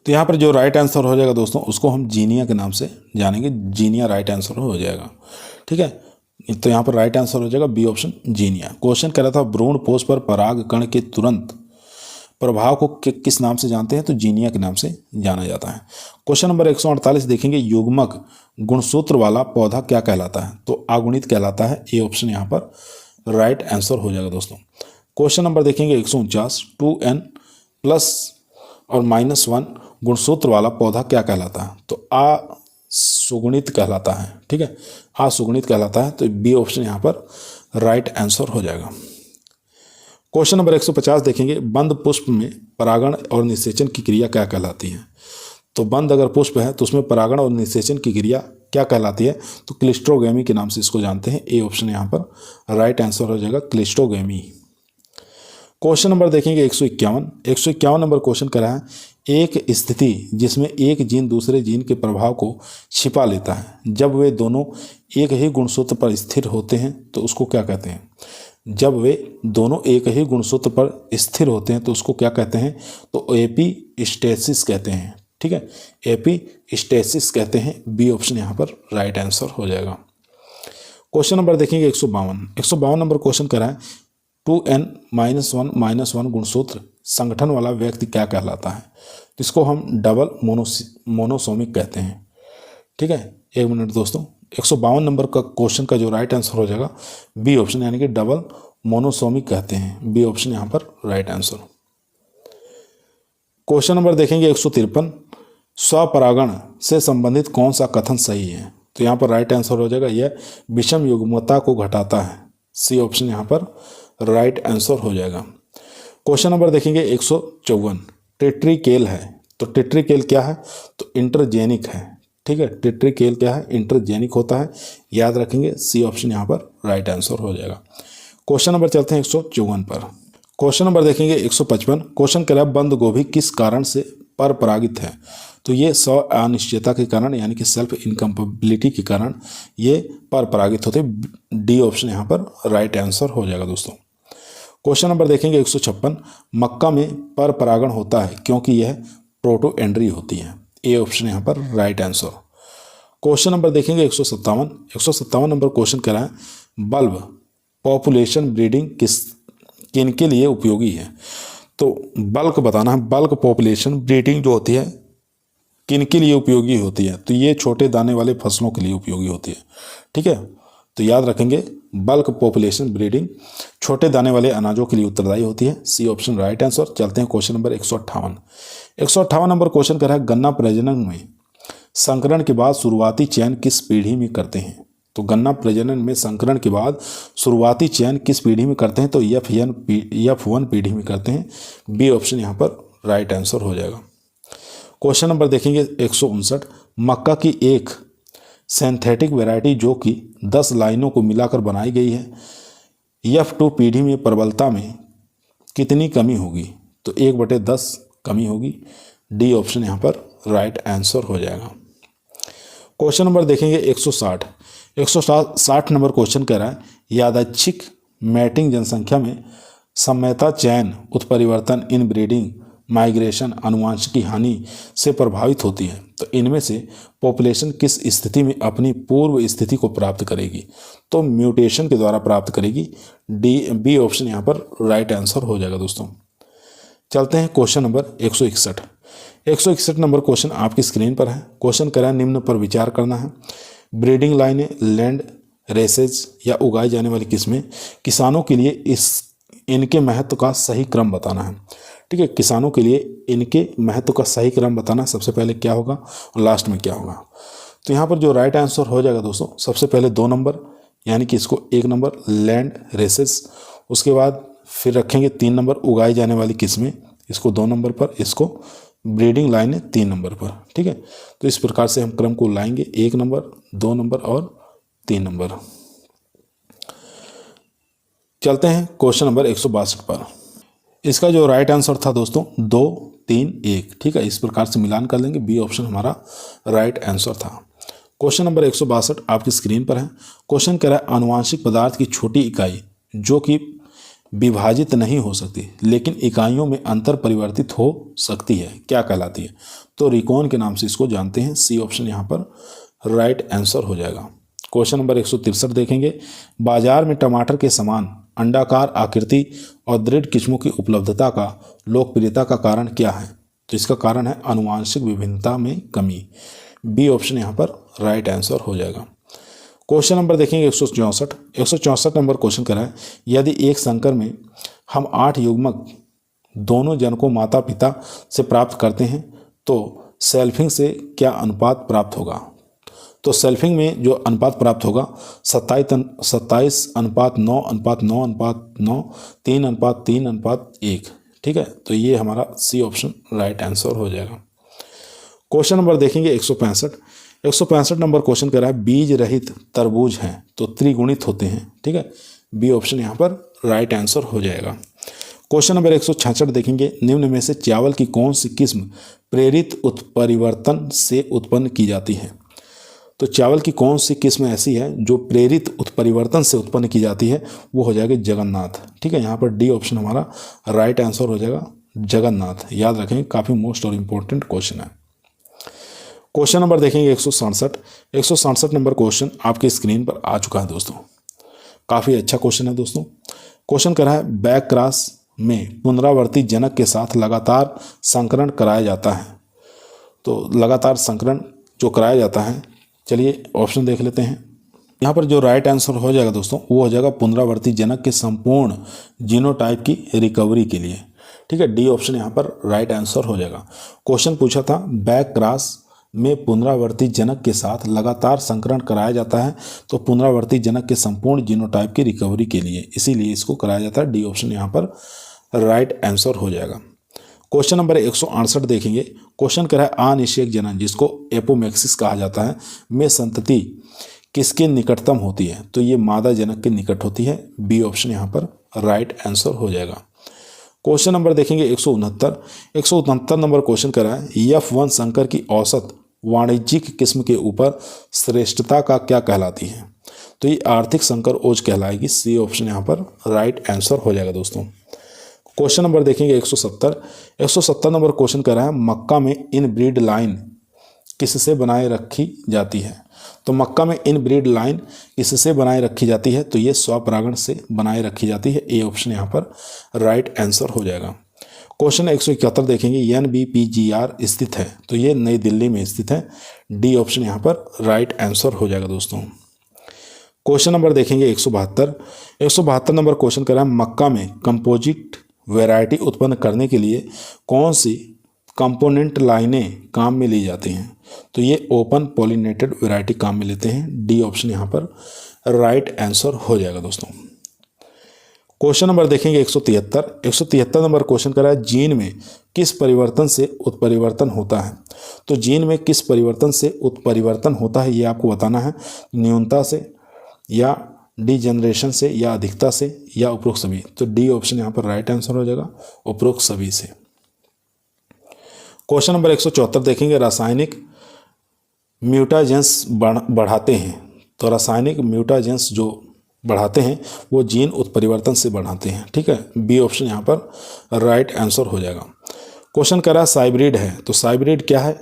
तो यहाँ पर जो राइट आंसर हो जाएगा दोस्तों उसको हम जीनिया के नाम से जानेंगे, जीनिया राइट आंसर हो जाएगा। ठीक है, तो यहाँ पर राइट आंसर हो जाएगा बी ऑप्शन जीनिया। क्वेश्चन कर रहा था भ्रूण पोष पर परागकण के तुरंत प्रभाव को किस नाम से जानते हैं। तो जीनिया के नाम से जाना जाता है। क्वेश्चन नंबर 148 देखेंगे युग्मक गुणसूत्र वाला पौधा क्या कहलाता है। तो आगुणित कहलाता है, ए ऑप्शन यहाँ पर राइट आंसर हो जाएगा दोस्तों। क्वेश्चन नंबर देखेंगे 149 2n प्लस और -1 गुणसूत्र वाला पौधा क्या कहलाता है। तो असुगुणित कहलाता है। ठीक है, असुगुणित कहलाता है, तो बी ऑप्शन यहाँ पर राइट आंसर हो जाएगा। क्वेश्चन नंबर 150 देखेंगे बंद पुष्प में परागण और निषेचन की क्रिया क्या कहलाती है। तो बंद अगर पुष्प है तो उसमें परागण और निषेचन की क्रिया क्या कहलाती है। तो क्लिस्ट्रोगेमी के नाम से इसको जानते हैं, ए ऑप्शन यहाँ पर राइट आंसर हो जाएगा क्लिस्ट्रोगेमी। क्वेश्चन नंबर देखेंगे 151 नंबर क्वेश्चन कर रहा है एक स्थिति जिसमें एक जीन दूसरे जीन के प्रभाव को छिपा लेता है जब वे दोनों एक ही गुणसूत्र पर स्थिर होते हैं तो उसको क्या कहते हैं। जब वे दोनों एक ही गुणसूत्र पर स्थिर होते हैं तो उसको क्या कहते हैं। तो एपीस्टेसिस कहते हैं। ठीक है, एपीस्टेसिस कहते हैं, बी ऑप्शन यहाँ पर राइट आंसर हो जाएगा। क्वेश्चन नंबर देखेंगे 152 नंबर क्वेश्चन कर रहा है 2n-1 गुणसूत्र संगठन वाला व्यक्ति क्या कहलाता है। तो इसको हम डबल मोनोसोमिक कहते हैं। ठीक है, एक मिनट दोस्तों, 152 नंबर का क्वेश्चन का जो राइट आंसर हो जाएगा बी ऑप्शन यानी कि डबल मोनोसोमिक कहते हैं, बी ऑप्शन यहाँ पर राइट आंसर। क्वेश्चन नंबर देखेंगे 153 स्वपरागण से संबंधित कौन सा कथन सही है। तो यहाँ पर राइट आंसर हो जाएगा यह विषम युग्मता को घटाता है, सी ऑप्शन यहाँ पर राइट आंसर हो जाएगा। क्वेश्चन नंबर देखेंगे 154 टेट्रिकेल है। तो टेट्रिकेल क्या है। तो इंटरजेनिक है। ठीक है, टेट्रिकेल क्या है, इंटरजेनिक होता है, याद रखेंगे, सी ऑप्शन यहाँ पर राइट आंसर हो जाएगा। क्वेश्चन नंबर चलते हैं 154 पर। क्वेश्चन नंबर देखेंगे 155। क्वेश्चन कह रहा है बंद गोभी किस कारण से पर परागित है। तो ये स्व अनिश्चयता के कारण यानी कि सेल्फ इनकम्पेबिलिटी के कारण ये पर परागित होते, डी ऑप्शन यहाँ पर राइट आंसर हो जाएगा दोस्तों। क्वेश्चन नंबर देखेंगे 156 मक्का में पर परागण होता है क्योंकि यह प्रोटोएंड्री होती है, ए ऑप्शन यहाँ पर राइट आंसर। क्वेश्चन नंबर देखेंगे 157 नंबर क्वेश्चन कह रहा है बल्ब पॉपुलेशन ब्रीडिंग किन के लिए उपयोगी है? तो बल्क बताना है, बल्क पॉपुलेशन ब्रीडिंग जो होती है किन के लिए उपयोगी होती है? तो ये छोटे दाने वाले फसलों के लिए उपयोगी होती है। ठीक है, तो याद रखेंगे बल्क पॉपुलेशन ब्रीडिंग छोटे दाने वाले अनाजों के लिए उत्तरदायी होती है। C option right answer. चलते हैं क्वेश्चन नंबर 158। 158 नंबर क्वेश्चन कर रहा है गन्ना प्रजनन में संकरण के बाद शुरुआती चयन किस पीढ़ी में करते हैं? तो गन्ना प्रजनन में संकरण के बाद शुरुआती चयन किस पीढ़ी में करते हैं? तो F1 पीढ़ी में करते हैं। बी ऑप्शन यहाँ पर राइट आंसर हो जाएगा। क्वेश्चन नंबर देखेंगे 159। मक्का की एक सिंथेटिक वैरायटी जो कि 10 लाइनों को मिलाकर बनाई गई है, F2 पीढ़ी में प्रबलता में कितनी कमी होगी? तो 1/10 कमी होगी। डी ऑप्शन यहाँ पर राइट आंसर हो जाएगा। क्वेश्चन नंबर देखेंगे 160। 160 नंबर क्वेश्चन कह रहा है यादृच्छिक मैटिंग जनसंख्या में समयता चयन उत्परिवर्तन इनब्रीडिंग माइग्रेशन आनुवंशिकी हानि से प्रभावित होती है। तो इनमें से पॉपुलेशन किस स्थिति में अपनी पूर्व स्थिति को प्राप्त करेगी? तो म्यूटेशन के द्वारा प्राप्त करेगी। बी ऑप्शन यहाँ पर राइट आंसर हो जाएगा दोस्तों। चलते हैं क्वेश्चन नंबर 161। 161 नंबर क्वेश्चन आपकी स्क्रीन पर है। क्वेश्चन कह रहा है निम्न पर विचार करना है। ब्रीडिंग लाइनें, लैंड रेसेज या उगाई जाने वाली किस्में किसानों के लिए इनके महत्व का सही क्रम बताना है। ठीक है, किसानों के लिए इनके महत्व का सही क्रम बताना, सबसे पहले क्या होगा और लास्ट में क्या होगा। तो यहाँ पर जो राइट आंसर हो जाएगा दोस्तों, सबसे पहले 2 नंबर यानी कि इसको 1 नंबर लैंड रेसेस, उसके बाद फिर रखेंगे 3 नंबर उगाई जाने वाली किस्में, इसको 2 नंबर पर, इसको ब्रीडिंग लाइनें 3 नंबर पर। ठीक है, तो इस प्रकार से हम क्रम को लाएंगे 1 नंबर 2 नंबर और 3 नंबर। चलते हैं क्वेश्चन नंबर 162 पर। इसका जो राइट आंसर था दोस्तों 2 3 1। ठीक है, इस प्रकार से मिलान कर लेंगे। बी ऑप्शन हमारा राइट आंसर था। क्वेश्चन नंबर 162 आपकी स्क्रीन पर है। क्वेश्चन कह रहा है आनुवांशिक पदार्थ की छोटी इकाई जो कि विभाजित नहीं हो सकती लेकिन इकाइयों में अंतर परिवर्तित हो सकती है, क्या कहलाती है? तो रिकॉन के नाम से इसको जानते हैं। सी ऑप्शन यहाँ पर राइट आंसर हो जाएगा। क्वेश्चन नंबर 163 देखेंगे बाजार में टमाटर के समान अंडाकार आकृति और दृढ़ किस्मों की उपलब्धता का लोकप्रियता का कारण क्या है? तो इसका कारण है आनुवांशिक विभिन्नता में कमी। बी ऑप्शन यहाँ पर राइट आंसर हो जाएगा। क्वेश्चन नंबर देखेंगे 164। 164 नंबर क्वेश्चन करा है यदि एक संकर में हम 8 युग्मक दोनों जनकों माता पिता से प्राप्त करते हैं तो सेल्फिंग से क्या अनुपात प्राप्त होगा? तो सेल्फिंग में जो अनुपात प्राप्त होगा 27:9:9:9:9 3:3:1। ठीक है, तो ये हमारा सी ऑप्शन राइट आंसर हो जाएगा। क्वेश्चन नंबर देखेंगे 165। 165 नंबर क्वेश्चन कह रहा है बीज रहित तरबूज हैं तो त्रिगुणित होते हैं। ठीक है, बी ऑप्शन यहाँ पर राइट आंसर हो जाएगा। क्वेश्चन नंबर 166 देखेंगे निम्न में से चावल की कौन सी किस्म प्रेरित उत्परिवर्तन से उत्पन्न की जाती है? तो चावल की कौन सी किस्म ऐसी है जो प्रेरित उत्परिवर्तन से उत्पन्न की जाती है? वो हो जाएगा जगन्नाथ। ठीक है, यहाँ पर डी ऑप्शन हमारा राइट आंसर हो जाएगा जगन्नाथ। याद रखें, काफ़ी मोस्ट और इम्पोर्टेंट क्वेश्चन है। क्वेश्चन नंबर देखेंगे 167। 167 नंबर क्वेश्चन आपके स्क्रीन पर आ चुका है दोस्तों। काफ़ी अच्छा क्वेश्चन है दोस्तों। क्वेश्चन कर रहा है बैक क्रॉस में पुनरावर्ती जनक के साथ लगातार संकरण कराया जाता है। तो लगातार संकरण जो कराया जाता है, चलिए ऑप्शन देख लेते हैं। यहाँ पर जो राइट आंसर हो जाएगा दोस्तों वो हो जाएगा पुनरावर्ती जनक के संपूर्ण जीनोटाइप की रिकवरी के लिए। ठीक है, डी ऑप्शन यहाँ पर राइट आंसर हो जाएगा। क्वेश्चन पूछा था बैक क्रॉस में पुनरावर्ती जनक के साथ लगातार संकरण कराया जाता है तो पुनरावर्ती जनक के संपूर्ण जीनोटाइप की रिकवरी के लिए, इसीलिए इसको कराया जाता है। डी ऑप्शन यहाँ पर राइट आंसर हो जाएगा। क्वेश्चन नंबर 168 देखेंगे। क्वेश्चन कह रहा है अनिषेक जनन जिसको एपोमेक्सिस कहा जाता है में संतति किसके निकटतम होती है? तो ये मादा जनक के निकट होती है। बी ऑप्शन यहाँ पर राइट आंसर हो जाएगा। क्वेश्चन नंबर देखेंगे 169। 169 नंबर क्वेश्चन कह रहा है F1 संकर की औसत वाणिज्यिक किस्म के ऊपर श्रेष्ठता का क्या कहलाती है? तो ये आर्थिक संकर ओज कहलाएगी। सी ऑप्शन यहाँ पर राइट आंसर हो जाएगा दोस्तों। क्वेश्चन नंबर देखेंगे 170। 170 नंबर क्वेश्चन कर रहा है मक्का में इन ब्रीड लाइन किससे बनाए रखी जाती है? तो मक्का में इनब्रीड लाइन किससे बनाए रखी जाती है? तो ये स्वपरागण से बनाए रखी जाती है। ए ऑप्शन यहाँ पर राइट आंसर हो जाएगा। क्वेश्चन 171 देखेंगे, NBPGR स्थित है, तो ये नई दिल्ली में स्थित है। डी ऑप्शन यहाँ पर राइट आंसर हो जाएगा दोस्तों। क्वेश्चन नंबर देखेंगे 172 नंबर क्वेश्चन कर रहा है, मक्का में कंपोजिट वैरायटी उत्पन्न करने के लिए कौन सी कंपोनेंट लाइनें काम में ली जाती हैं? तो ये ओपन पॉलिनेटेड वैरायटी काम में लेते हैं। डी ऑप्शन यहाँ पर राइट आंसर हो जाएगा दोस्तों। क्वेश्चन नंबर देखेंगे 173 नंबर क्वेश्चन कर रहा है, जीन में किस परिवर्तन से उत्परिवर्तन होता है? तो जीन में किस परिवर्तन से उत्परिवर्तन होता है ये आपको बताना है। न्यूनता से या डीजेनरेशन से या अधिकता से या उपरोक्त सभी। तो डी ऑप्शन यहाँ पर राइट आंसर हो जाएगा, उपरोक्त सभी से। क्वेश्चन नंबर 174 देखेंगे, रासायनिक म्यूटाजेंस बढ़ाते हैं। तो रासायनिक म्यूटाजेंस जो बढ़ाते हैं वो जीन उत्परिवर्तन से बढ़ाते हैं। ठीक है, बी ऑप्शन यहाँ पर राइट आंसर हो जाएगा। क्वेश्चन कर रहा है साइब्रिड है, तो साइब्रिड क्या है?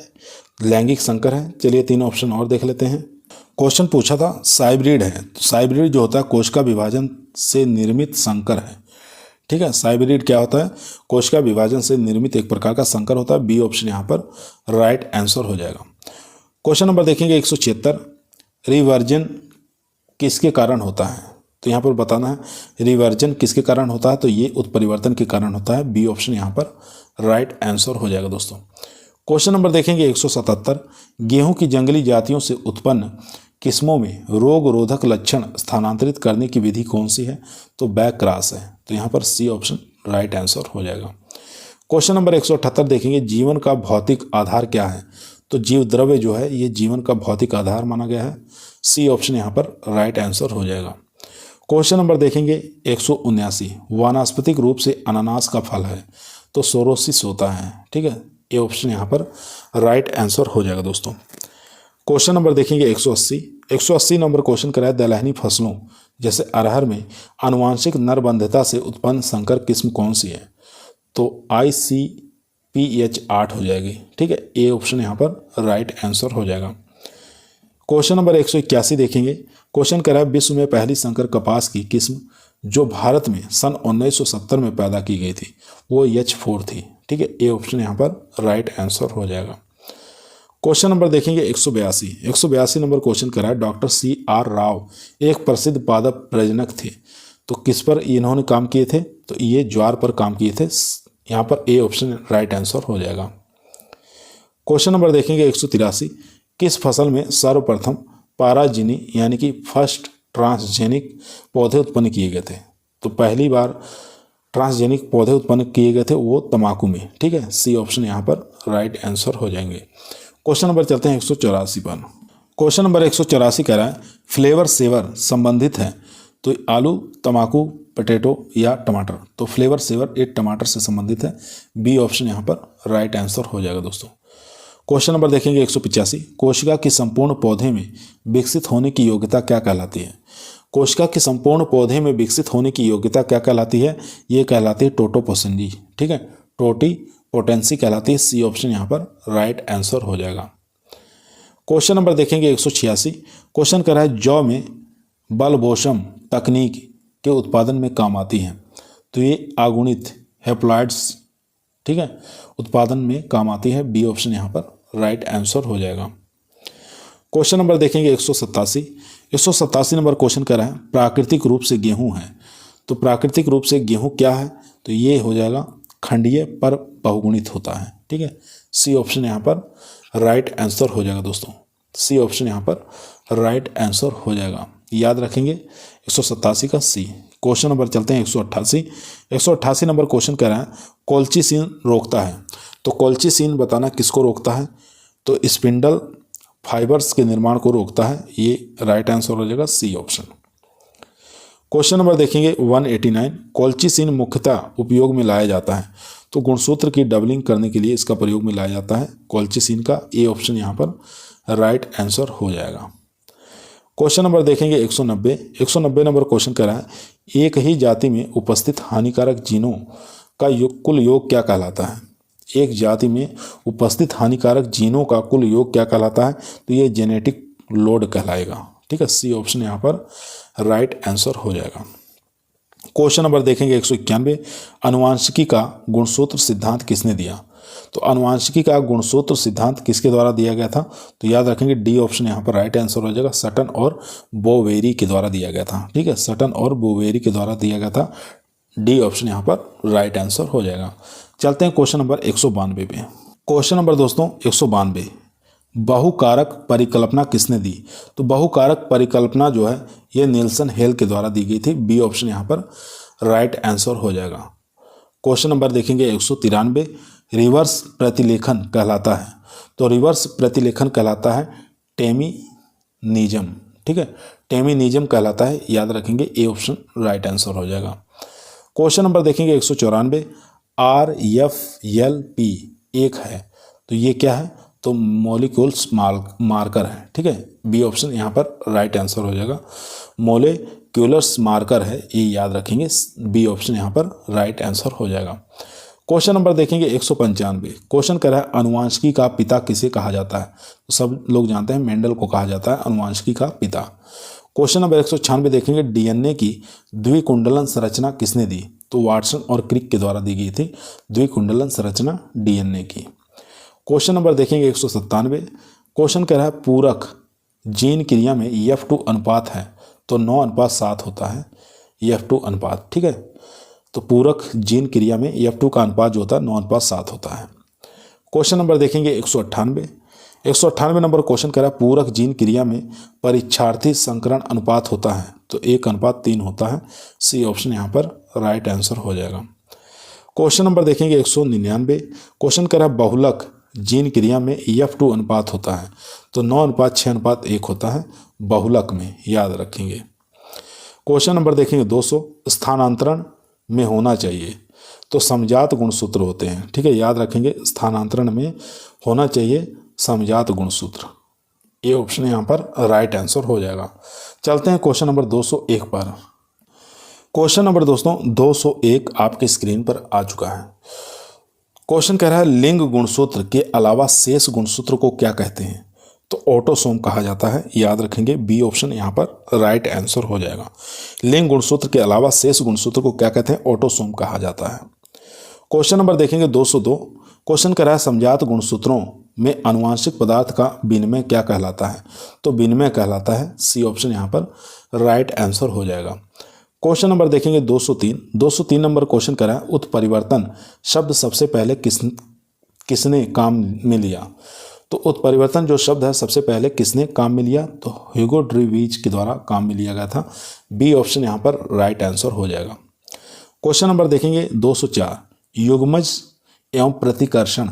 लैंगिक संकर है। चलिए 3 ऑप्शन और देख लेते हैं। क्वेश्चन पूछा था साइब्रिड है, तो साइब्रिड जो होता है कोशिका विभाजन से निर्मित संकर है। ठीक है, साइब्रिड क्या होता है? कोशिका विभाजन से निर्मित एक प्रकार का संकर होता है। बी ऑप्शन यहाँ पर राइट आंसर हो जाएगा। क्वेश्चन नंबर देखेंगे 176, रिवर्जन किसके कारण होता है? तो यहाँ पर बताना है रिवर्जन किसके कारण होता है, तो ये उत्परिवर्तन के कारण होता है। बी ऑप्शन यहाँ पर राइट आंसर हो जाएगा दोस्तों। क्वेश्चन नंबर देखेंगे 177, गेहूं की जंगली जातियों से उत्पन्न किस्मों में रोग रोधक लक्षण स्थानांतरित करने की विधि कौन सी है? तो बैक क्रॉस है। तो यहाँ पर सी ऑप्शन राइट आंसर हो जाएगा। क्वेश्चन नंबर 178 देखेंगे, जीवन का भौतिक आधार क्या है? तो जीव द्रव्य जो है ये जीवन का भौतिक आधार माना गया है। सी ऑप्शन यहाँ पर राइट आंसर हो जाएगा। क्वेश्चन नंबर देखेंगे 179, वानस्पतिक रूप से अनानास का फल है, तो सोरोसिस होता है। ठीक है, ये ऑप्शन यहाँ पर राइट आंसर हो जाएगा दोस्तों। क्वेश्चन नंबर देखेंगे 180 नंबर क्वेश्चन कराया, दलहनी फसलों जैसे अरहर में आनुवांशिक नरबंधिता से उत्पन्न संकर किस्म कौन सी है? तो ICPH8 हो जाएगी। ठीक है, ए ऑप्शन यहाँ पर राइट आंसर हो जाएगा। क्वेश्चन नंबर 181 देखेंगे, क्वेश्चन करा है, विश्व में पहली संकर कपास की किस्म जो भारत में सन 1970 में पैदा की गई थी वो H4 थी। ठीक है, ए ऑप्शन यहाँ पर राइट आंसर हो जाएगा। क्वेश्चन नंबर देखेंगे 182 नंबर क्वेश्चन करा है, डॉक्टर CR राव एक प्रसिद्ध पादप प्रजनक थे, तो किस पर इन्होंने काम किए थे? तो ये ज्वार पर काम किए थे। यहाँ पर ए ऑप्शन राइट आंसर हो जाएगा। क्वेश्चन नंबर देखेंगे 183, किस फसल में सर्वप्रथम पाराजिनी यानी कि फर्स्ट ट्रांसजेनिक पौधे उत्पन्न किए गए थे? तो पहली बार ट्रांसजेनिक पौधे उत्पन्न किए गए थे वो तंबाकू में। ठीक है, सी ऑप्शन यहाँ पर राइट आंसर हो जाएंगे। क्वेश्चन नंबर चलते हैं 184 पर। क्वेश्चन नंबर 184 कह रहा है, फ्लेवर सेवर संबंधित है, तो आलू, तंबाकू, पोटैटो या टमाटर? तो फ्लेवर सेवर एक टमाटर से संबंधित है। बी ऑप्शन यहाँ पर राइट आंसर हो जाएगा दोस्तों। क्वेश्चन नंबर देखेंगे 185, कोशिका की संपूर्ण पौधे में विकसित होने की योग्यता क्या कहलाती है? कोशिका की संपूर्ण पौधे में विकसित होने की योग्यता क्या कहलाती है? ये कहलाती है टोटोपोटेंसी। ठीक है, टोटिपोटेंसी कहलाती है। सी ऑप्शन यहाँ पर राइट आंसर हो जाएगा। क्वेश्चन नंबर देखेंगे 186, क्वेश्चन कर रहा है, जौ में बलबोशम तकनीक के उत्पादन में काम आती है, तो ये आगुणित हैप्लॉइड्स, ठीक है, उत्पादन में काम आती है। बी ऑप्शन यहाँ पर राइट आंसर हो जाएगा। क्वेश्चन नंबर देखेंगे 187 नंबर क्वेश्चन कर रहा है, प्राकृतिक रूप से गेहूं है, तो प्राकृतिक रूप से गेहूं क्या है? तो ये हो जाएगा खंडीय पर बहुगुणित होता है। ठीक है, सी ऑप्शन यहाँ पर राइट आंसर हो जाएगा दोस्तों। सी ऑप्शन यहाँ पर राइट आंसर हो जाएगा, याद रखेंगे 187 का सी। क्वेश्चन नंबर चलते हैं 188 नंबर क्वेश्चन कह रहा है, कोल्चिसिन रोकता है, तो कोल्चिसिन बताना किसको रोकता है? तो स्पिंडल फाइबर्स के निर्माण को रोकता है। ये राइट आंसर हो जाएगा, सी ऑप्शन। क्वेश्चन नंबर देखेंगे 189, कोल्चिसिन मुख्यतः उपयोग में लाया जाता है, तो गुणसूत्र की डबलिंग करने के लिए इसका प्रयोग में लाया जाता है कोल्चिसिन का। ए ऑप्शन यहाँ पर राइट आंसर हो जाएगा। क्वेश्चन नंबर देखेंगे 190 नंबर क्वेश्चन कह रहा है, एक ही जाति में उपस्थित हानिकारक जीनों का कुल योग क्या कहलाता है? एक जाति में उपस्थित हानिकारक जीनों का कुल योग क्या कहलाता है? तो ये जेनेटिक लोड कहलाएगा। ठीक है, सी ऑप्शन यहाँ पर राइट आंसर हो जाएगा। क्वेश्चन नंबर देखेंगे 191, आनुवंशिकी का गुणसूत्र सिद्धांत किसने दिया? तो आनुवंशिकी का गुणसूत्र सिद्धांत किसके द्वारा दिया गया था? तो याद रखेंगे डी ऑप्शन यहाँ पर राइट आंसर हो जाएगा, सटन और बोवेरी के द्वारा दिया गया था। ठीक है, सटन और बोवेरी के द्वारा दिया गया था। डी ऑप्शन यहाँ पर राइट आंसर हो जाएगा। चलते हैं क्वेश्चन नंबर 192 पे। क्वेश्चन नंबर दोस्तों 192, बहुकारक परिकल्पना किसने दी? तो बहुकारक परिकल्पना जो है ये निल्सन हेल के द्वारा दी गई थी। बी ऑप्शन यहाँ पर राइट आंसर हो जाएगा। क्वेश्चन नंबर देखेंगे 193, रिवर्स प्रतिलेखन कहलाता है? तो रिवर्स प्रतिलेखन कहलाता है टेमिनिज्म। ठीक है, टेमिनिज्म कहलाता है, याद रखेंगे, ए ऑप्शन राइट आंसर हो जाएगा। क्वेश्चन नंबर देखेंगे 194, RFLP एक है, तो ये क्या है? तो मॉलिक्यूल्स मार्कर है। ठीक है, बी ऑप्शन यहाँ पर राइट आंसर हो जाएगा, मॉलिक्यूलर्स मार्कर है, ये याद रखेंगे, बी ऑप्शन यहाँ पर राइट आंसर हो जाएगा। क्वेश्चन नंबर देखेंगे 195, क्वेश्चन कह रहा है आनुवंशिकी का पिता किसे कहा जाता है? तो सब लोग जानते हैं मेंडल को कहा जाता है आनुवंशिकी का पिता। क्वेश्चन नंबर 196 देखेंगे, डीएनए की द्विकुंडलन संरचना किसने दी? तो वाटसन और क्रिक के द्वारा दी गई थी द्विकुंडलन संरचना डीएनए की। क्वेश्चन नंबर देखेंगे 197, क्वेश्चन कह रहा है पूरक जीन क्रिया में F2 अनुपात है, तो 9:7 होता है F2 अनुपात। ठीक है, तो पूरक जीन क्रिया में F2 का अनुपात जो होता है 9:7 होता है। क्वेश्चन नंबर देखेंगे 198 नंबर क्वेश्चन कह रहा है पूरक जीन क्रिया में परीक्षार्थी संकरण अनुपात होता है, तो 1:3 होता है, सी ऑप्शन यहाँ पर राइट आंसर हो जाएगा। क्वेश्चन नंबर देखेंगे 199, क्वेश्चन कह रहा है बहुलक जीन क्रिया में F2 अनुपात होता है, तो 9:6:1 होता है बहुलक में, याद रखेंगे। क्वेश्चन नंबर देखेंगे 200, स्थानांतरण में होना चाहिए, तो समजात गुणसूत्र होते हैं। ठीक है, याद रखेंगे, स्थानांतरण में होना चाहिए समजात गुणसूत्र, ये ऑप्शन यहाँ पर राइट आंसर हो जाएगा। चलते हैं क्वेश्चन नंबर 201 पर। क्वेश्चन नंबर दोस्तों 201 आपके स्क्रीन पर आ चुका है। क्वेश्चन कह रहा है लिंग गुणसूत्र के अलावा शेष गुणसूत्र को क्या कहते हैं? तो ऑटोसोम कहा जाता है, याद रखेंगे, बी ऑप्शन यहाँ पर राइट आंसर हो जाएगा। लिंग गुणसूत्र के अलावा शेष गुणसूत्र को क्या कहते हैं? ऑटोसोम कहा जाता है। क्वेश्चन नंबर देखेंगे 202, क्वेश्चन कह रहा है समजात गुणसूत्रों में आनुवंशिक पदार्थ का विनिमय क्या कहलाता है? तो विनिमय कहलाता है, सी ऑप्शन यहाँ पर राइट आंसर हो जाएगा। क्वेश्चन नंबर देखेंगे 203 नंबर क्वेश्चन कह रहा है उत्परिवर्तन शब्द सबसे पहले किसने काम में लिया? तो उत्परिवर्तन जो शब्द है सबसे पहले किसने काम में लिया? तो ह्यूगो ड्रीवीज के द्वारा काम में लिया गया था, बी ऑप्शन यहाँ पर राइट आंसर हो जाएगा। क्वेश्चन नंबर देखेंगे 204, युग्मज एवं प्रतिकर्षण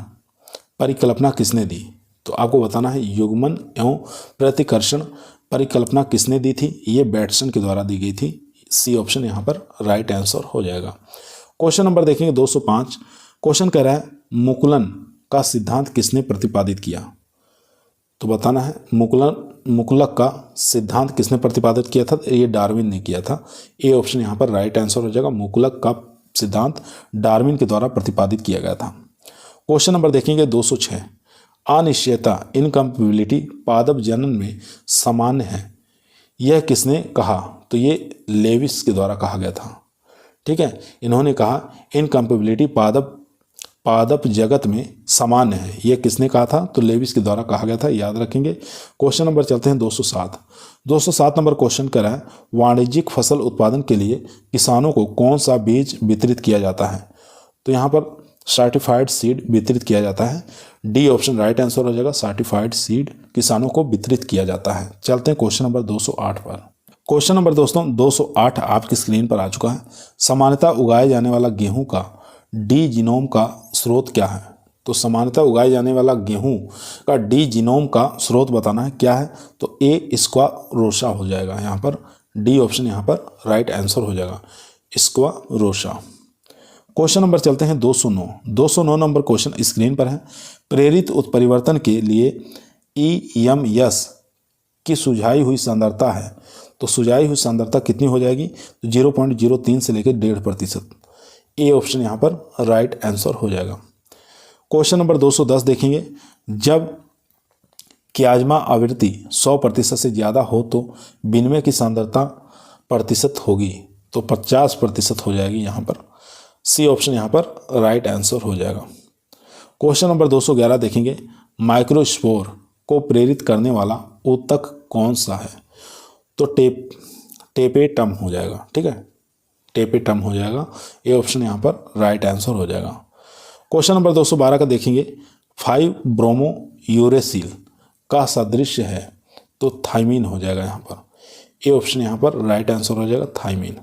परिकल्पना किसने दी? तो आपको बताना है युग्मन एवं प्रतिकर्षण परिकल्पना किसने दी थी? ये बैटसन के द्वारा दी गई थी, सी ऑप्शन यहाँ पर राइट आंसर हो जाएगा। क्वेश्चन नंबर देखेंगे 205, क्वेश्चन कह रहा है मुकुलन का सिद्धांत किसने प्रतिपादित किया? तो बताना है मुकुलक का सिद्धांत किसने प्रतिपादित किया था? ये डार्विन ने किया था, ए ऑप्शन यहाँ पर राइट आंसर हो जाएगा। मुकुलक का सिद्धांत डार्विन के द्वारा प्रतिपादित किया गया था। क्वेश्चन नंबर देखेंगे 206, अनिश्चयता इनकम्पेटिबिलिटी पादप जनन में सामान्य है, यह किसने कहा? तो ये लेविस के द्वारा कहा गया था। ठीक है, इन्होंने कहा इनकम्पेटिबिलिटी पादप जगत में सामान्य है, यह किसने कहा था? तो लेविस के द्वारा कहा गया था, याद रखेंगे। क्वेश्चन नंबर चलते हैं 207 नंबर क्वेश्चन कर रहा है वाणिज्यिक फसल उत्पादन के लिए किसानों को कौन सा बीज वितरित किया जाता है? तो यहाँ पर सर्टिफाइड सीड वितरित किया जाता है, डी ऑप्शन राइट आंसर हो जाएगा। सर्टिफाइड सीड किसानों को वितरित किया जाता है। चलते हैं क्वेश्चन नंबर 208 पर। क्वेश्चन नंबर दोस्तों 208 आपकी स्क्रीन पर आ चुका है। सामान्यतः उगाए जाने वाला गेहूं का डी जीनोम का स्रोत क्या है? तो सामान्यतः उगाए जाने वाला गेहूं का डी जीनोम का स्रोत बताना है, क्या है? तो ए स्क्वारोसा हो जाएगा, यहाँ पर डी ऑप्शन यहाँ पर राइट आंसर हो जाएगा, स्क्वारोसा। क्वेश्चन नंबर चलते हैं 209 नंबर क्वेश्चन स्क्रीन पर है। प्रेरित उत्परिवर्तन के लिए EMS की सुझाई हुई सांद्रता है, तो सुझाई हुई सांद्रता कितनी हो जाएगी? तो 0.03 से लेकर 1.5%, ए ऑप्शन यहाँ पर राइट आंसर हो जाएगा। क्वेश्चन नंबर 210 देखेंगे, जब क्याज्मा आवृत्ति 100% से ज़्यादा हो तो विनिमय की सांद्रता प्रतिशत होगी, तो 50% हो जाएगी यहाँ पर। सी ऑप्शन यहाँ पर राइट आंसर हो जाएगा। क्वेश्चन नंबर 211 देखेंगे, माइक्रोस्पोर को प्रेरित करने वाला ऊतक कौन सा है, तो टेपेटम हो जाएगा। ठीक है, टेपेटम हो जाएगा। ए ऑप्शन यहाँ पर राइट आंसर हो जाएगा। क्वेश्चन नंबर 212 का देखेंगे, 5 ब्रोमो यूरेसिल का सादृश्य है, तो थाइमीन हो जाएगा यहाँ पर। ए ऑप्शन यहाँ पर राइट आंसर हो जाएगा, थाइमीन।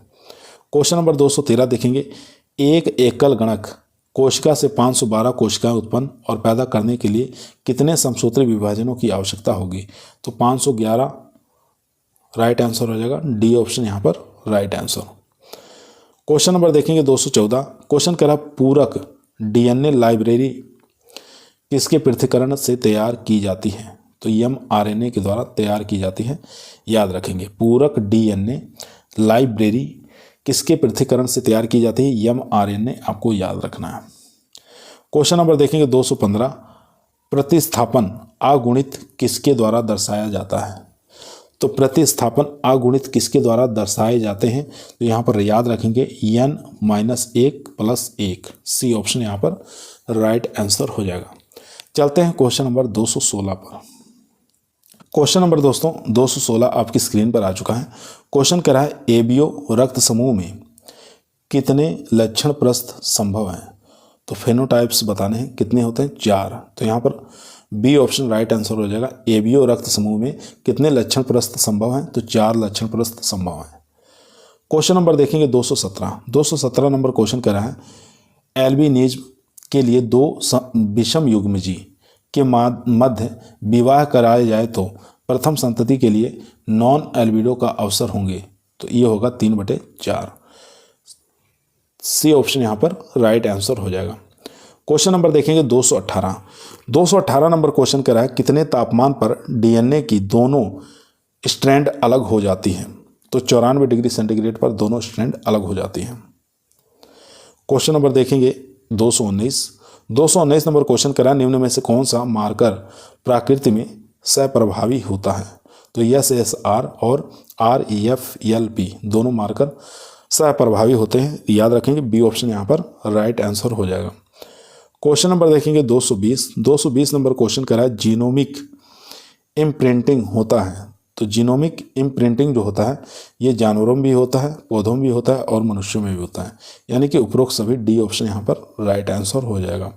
क्वेश्चन नंबर 213 देखेंगे, एक एकल गणक कोशिका से 512 कोशिकाएं उत्पन्न और पैदा करने के लिए कितने समसूत्री विभाजनों की आवश्यकता होगी, तो 511 राइट आंसर हो जाएगा। डी ऑप्शन यहाँ पर राइट आंसर। क्वेश्चन नंबर देखेंगे 214, क्वेश्चन कह रहा पूरक डीएनए लाइब्रेरी किसके पृथक्करण से तैयार की जाती है, तो mRNA के द्वारा तैयार की जाती है। याद रखेंगे, पूरक डीएनए लाइब्रेरी किसके पृथक्करण से तैयार की जाती है, mRNA, आपको याद रखना है। क्वेश्चन नंबर देखेंगे 215, प्रतिस्थापन अगुणित किसके द्वारा दर्शाया जाता है, तो प्रतिस्थापन अगुणित किसके द्वारा दर्शाए जाते हैं, तो यहाँ पर याद रखेंगे n-1 + 1। सी ऑप्शन यहाँ पर राइट आंसर हो जाएगा। चलते हैं क्वेश्चन नंबर 216 पर। क्वेश्चन नंबर दोस्तों 216 आपकी स्क्रीन पर आ चुका है। क्वेश्चन कह रहा है, एबीओ रक्त समूह में कितने लक्षण प्रस्थ संभव हैं, तो फेनोटाइप्स बताने हैं, कितने होते हैं, 4। तो यहाँ पर बी ऑप्शन राइट आंसर हो जाएगा। एबीओ रक्त समूह में कितने लक्षण प्रस्थ संभव हैं, तो 4 लक्षण प्रस्थ संभव हैं। क्वेश्चन नंबर देखेंगे 217 नंबर क्वेश्चन कह रहा है, एल्बिनिज्म के लिए 2 विषम युग्मजी के मध्य विवाह कराया जाए तो प्रथम संतति के लिए नॉन एल्बिडो का अवसर होंगे, तो ये होगा 3/4। सी ऑप्शन यहाँ पर राइट आंसर हो जाएगा। क्वेश्चन नंबर देखेंगे 218 नंबर क्वेश्चन कह रहा है, कितने तापमान पर डीएनए की दोनों स्ट्रैंड अलग हो जाती हैं, तो 94 डिग्री सेंटीग्रेड पर दोनों स्ट्रैंड अलग हो जाती हैं। क्वेश्चन नंबर देखेंगे 219 नंबर क्वेश्चन कह रहा है, निम्न में से कौन सा मार्कर प्रकृति में सप्रभावी होता है, तो SSR और REFLP दोनों मार्कर सप्रभावी होते हैं। याद रखेंगे, बी ऑप्शन यहाँ पर राइट आंसर हो जाएगा। क्वेश्चन नंबर देखेंगे 220 नंबर क्वेश्चन कह रहा है, जीनोमिक इम्प्रिंटिंग होता है, तो जीनोमिक इम्प्रिंटिंग जो होता है ये जानवरों में भी होता है, पौधों में भी होता है और मनुष्यों में भी होता है, यानी कि उपरोक्त सभी। डी ऑप्शन यहाँ पर राइट आंसर हो जाएगा।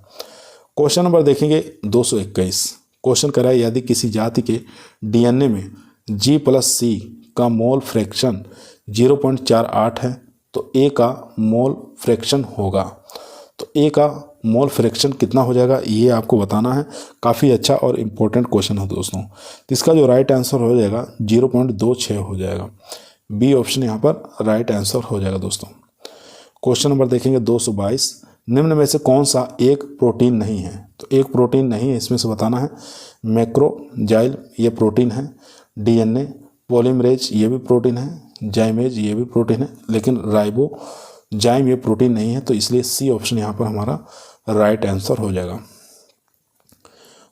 क्वेश्चन नंबर देखेंगे 221 क्वेश्चन कह रहा है, यदि किसी जाति के डीएनए में G+C का मोल फ्रैक्शन 0.48 है तो A का मोल फ्रैक्शन होगा, तो A का मोल फ्रैक्शन कितना हो जाएगा, ये आपको बताना है। काफ़ी अच्छा और इम्पोर्टेंट क्वेश्चन है दोस्तों। तो इसका जो राइट आंसर हो जाएगा 0.26 हो जाएगा। बी ऑप्शन यहाँ पर राइट आंसर हो जाएगा दोस्तों। क्वेश्चन नंबर देखेंगे 222, निम्न में से कौन सा एक प्रोटीन नहीं है, तो एक प्रोटीन नहीं है इसमें से बताना है। मैक्रोजाइल ये प्रोटीन है, डीएनए पॉलीमरेज ये भी प्रोटीन है, जाइमेज ये भी प्रोटीन है, लेकिन राइबोजाइम ये प्रोटीन नहीं है, तो इसलिए सी ऑप्शन यहाँ पर हमारा राइट आंसर हो जाएगा।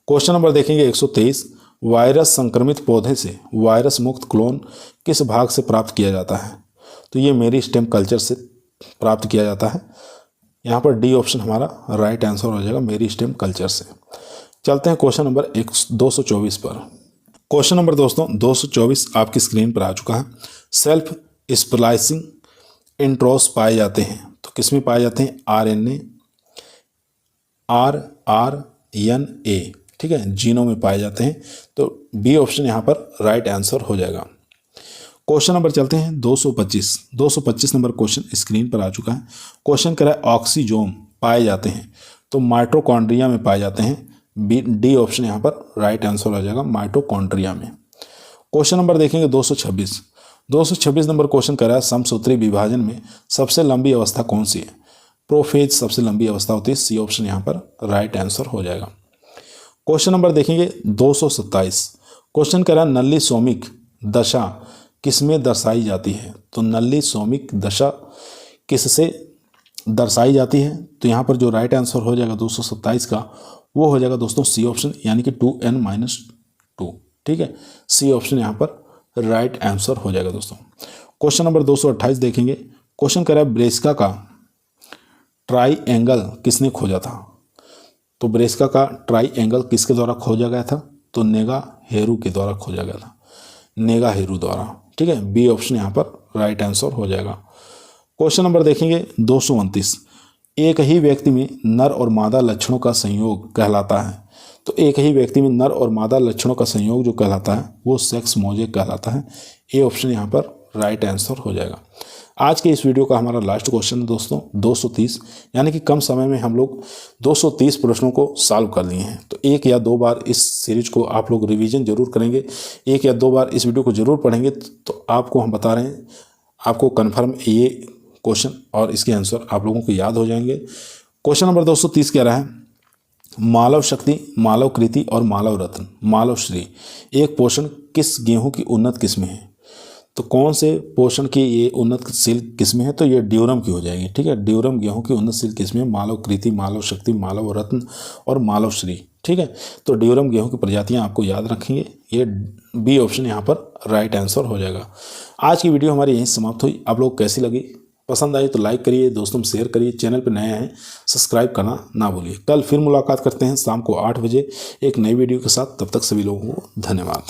क्वेश्चन नंबर देखेंगे 123, वायरस संक्रमित पौधे से वायरस मुक्त क्लोन किस भाग से प्राप्त किया जाता है, तो ये मेरी स्टेम कल्चर से प्राप्त किया जाता है। यहाँ पर डी ऑप्शन हमारा राइट आंसर हो जाएगा, मेरी स्टेम कल्चर से। चलते हैं क्वेश्चन नंबर 224 पर। क्वेश्चन नंबर दोस्तों 224 आपकी स्क्रीन पर आ चुका है। सेल्फ स्प्लाइसिंग इंट्रोस पाए जाते हैं, तो किस में पाए जाते हैं, RNA rRNA, ठीक है, जीनोम में पाए जाते हैं, तो बी ऑप्शन यहाँ पर राइट आंसर हो जाएगा। क्वेश्चन नंबर चलते हैं 225 नंबर क्वेश्चन स्क्रीन पर आ चुका है। क्वेश्चन कह रहा है, ऑक्सीजोम पाए जाते हैं, तो माइटोकॉन्ड्रिया में पाए जाते हैं। डी ऑप्शन यहाँ पर राइट आंसर हो जाएगा, माइटोकॉन्ड्रिया में। क्वेश्चन नंबर देखेंगे 226 नंबर क्वेश्चन कह रहा है, समसूत्री विभाजन में सबसे लंबी अवस्था कौन सी है, प्रोफेज सबसे लंबी अवस्था होती है। सी ऑप्शन यहाँ पर राइट आंसर हो जाएगा। क्वेश्चन नंबर देखेंगे 227 क्वेश्चन कह रहा है, नली सोमिक दशा किसमें दर्शाई जाती है, तो नली सोमिक दशा किससे दर्शाई जाती है। तो यहाँ पर जो राइट आंसर हो जाएगा 227 का वो हो जाएगा दोस्तों सी ऑप्शन, यानी कि 2n-2। ठीक है, सी ऑप्शन यहाँ पर राइट आंसर हो जाएगा दोस्तों। क्वेश्चन नंबर 228 देखेंगे। क्वेश्चन कह रहा है ब्रेस्का का ट्राई एंगल किसने खोजा था? तो ब्रेस्का का ट्राई एंगल किसके द्वारा खोजा गया था? तो नेगा-हेरू के द्वारा खोजा गया था, नेगा-हेरू द्वारा। ठीक है, बी ऑप्शन यहाँ पर राइट आंसर हो जाएगा। क्वेश्चन नंबर देखेंगे 229। एक ही व्यक्ति में नर और मादा लक्षणों का संयोग कहलाता है। तो एक ही व्यक्ति में नर और मादा लक्षणों का संयोग जो कहलाता है वो सेक्स मोजेक कहलाता है। ए ऑप्शन यहाँ पर राइट आंसर हो जाएगा। आज के इस वीडियो का हमारा लास्ट क्वेश्चन है दोस्तों 230, यानी कि कम समय में हम लोग 230 प्रश्नों को सॉल्व कर लिए हैं। तो एक या दो बार इस सीरीज को आप लोग रिवीजन जरूर करेंगे, एक या दो बार इस वीडियो को जरूर पढ़ेंगे, तो आपको हम बता रहे हैं आपको कन्फर्म ये क्वेश्चन और इसके आंसर आप लोगों को याद हो जाएंगे। क्वेश्चन नंबर 230 कह रहा है मालव शक्ति, मालव कृति और मालव रत्न, मालव श्री एक पोषण किस गेहूं की उन्नत किस्म है? तो कौन से पोषण की ये उन्नतशील किस्में हैं? तो ये ड्यूरम की हो जाएगी। ठीक है, ड्यूरम गेहूं की उन्नतशील किस्में मालव कृति, मालव शक्ति, मालव रत्न और मालव श्री। ठीक है, तो ड्यूरम गेहूं की प्रजातियां आपको याद रखेंगे। ये बी ऑप्शन यहाँ पर राइट आंसर हो जाएगा। आज की वीडियो हमारी यहीं समाप्त हुई। आप लोग कैसी लगी? पसंद आई तो लाइक करिए, दोस्तों में शेयर करिए, चैनल पर नए हैं सब्सक्राइब करना ना भूलिए। कल फिर मुलाकात करते हैं शाम को 8 बजे एक नई वीडियो के साथ। तब तक सभी लोगों को धन्यवाद।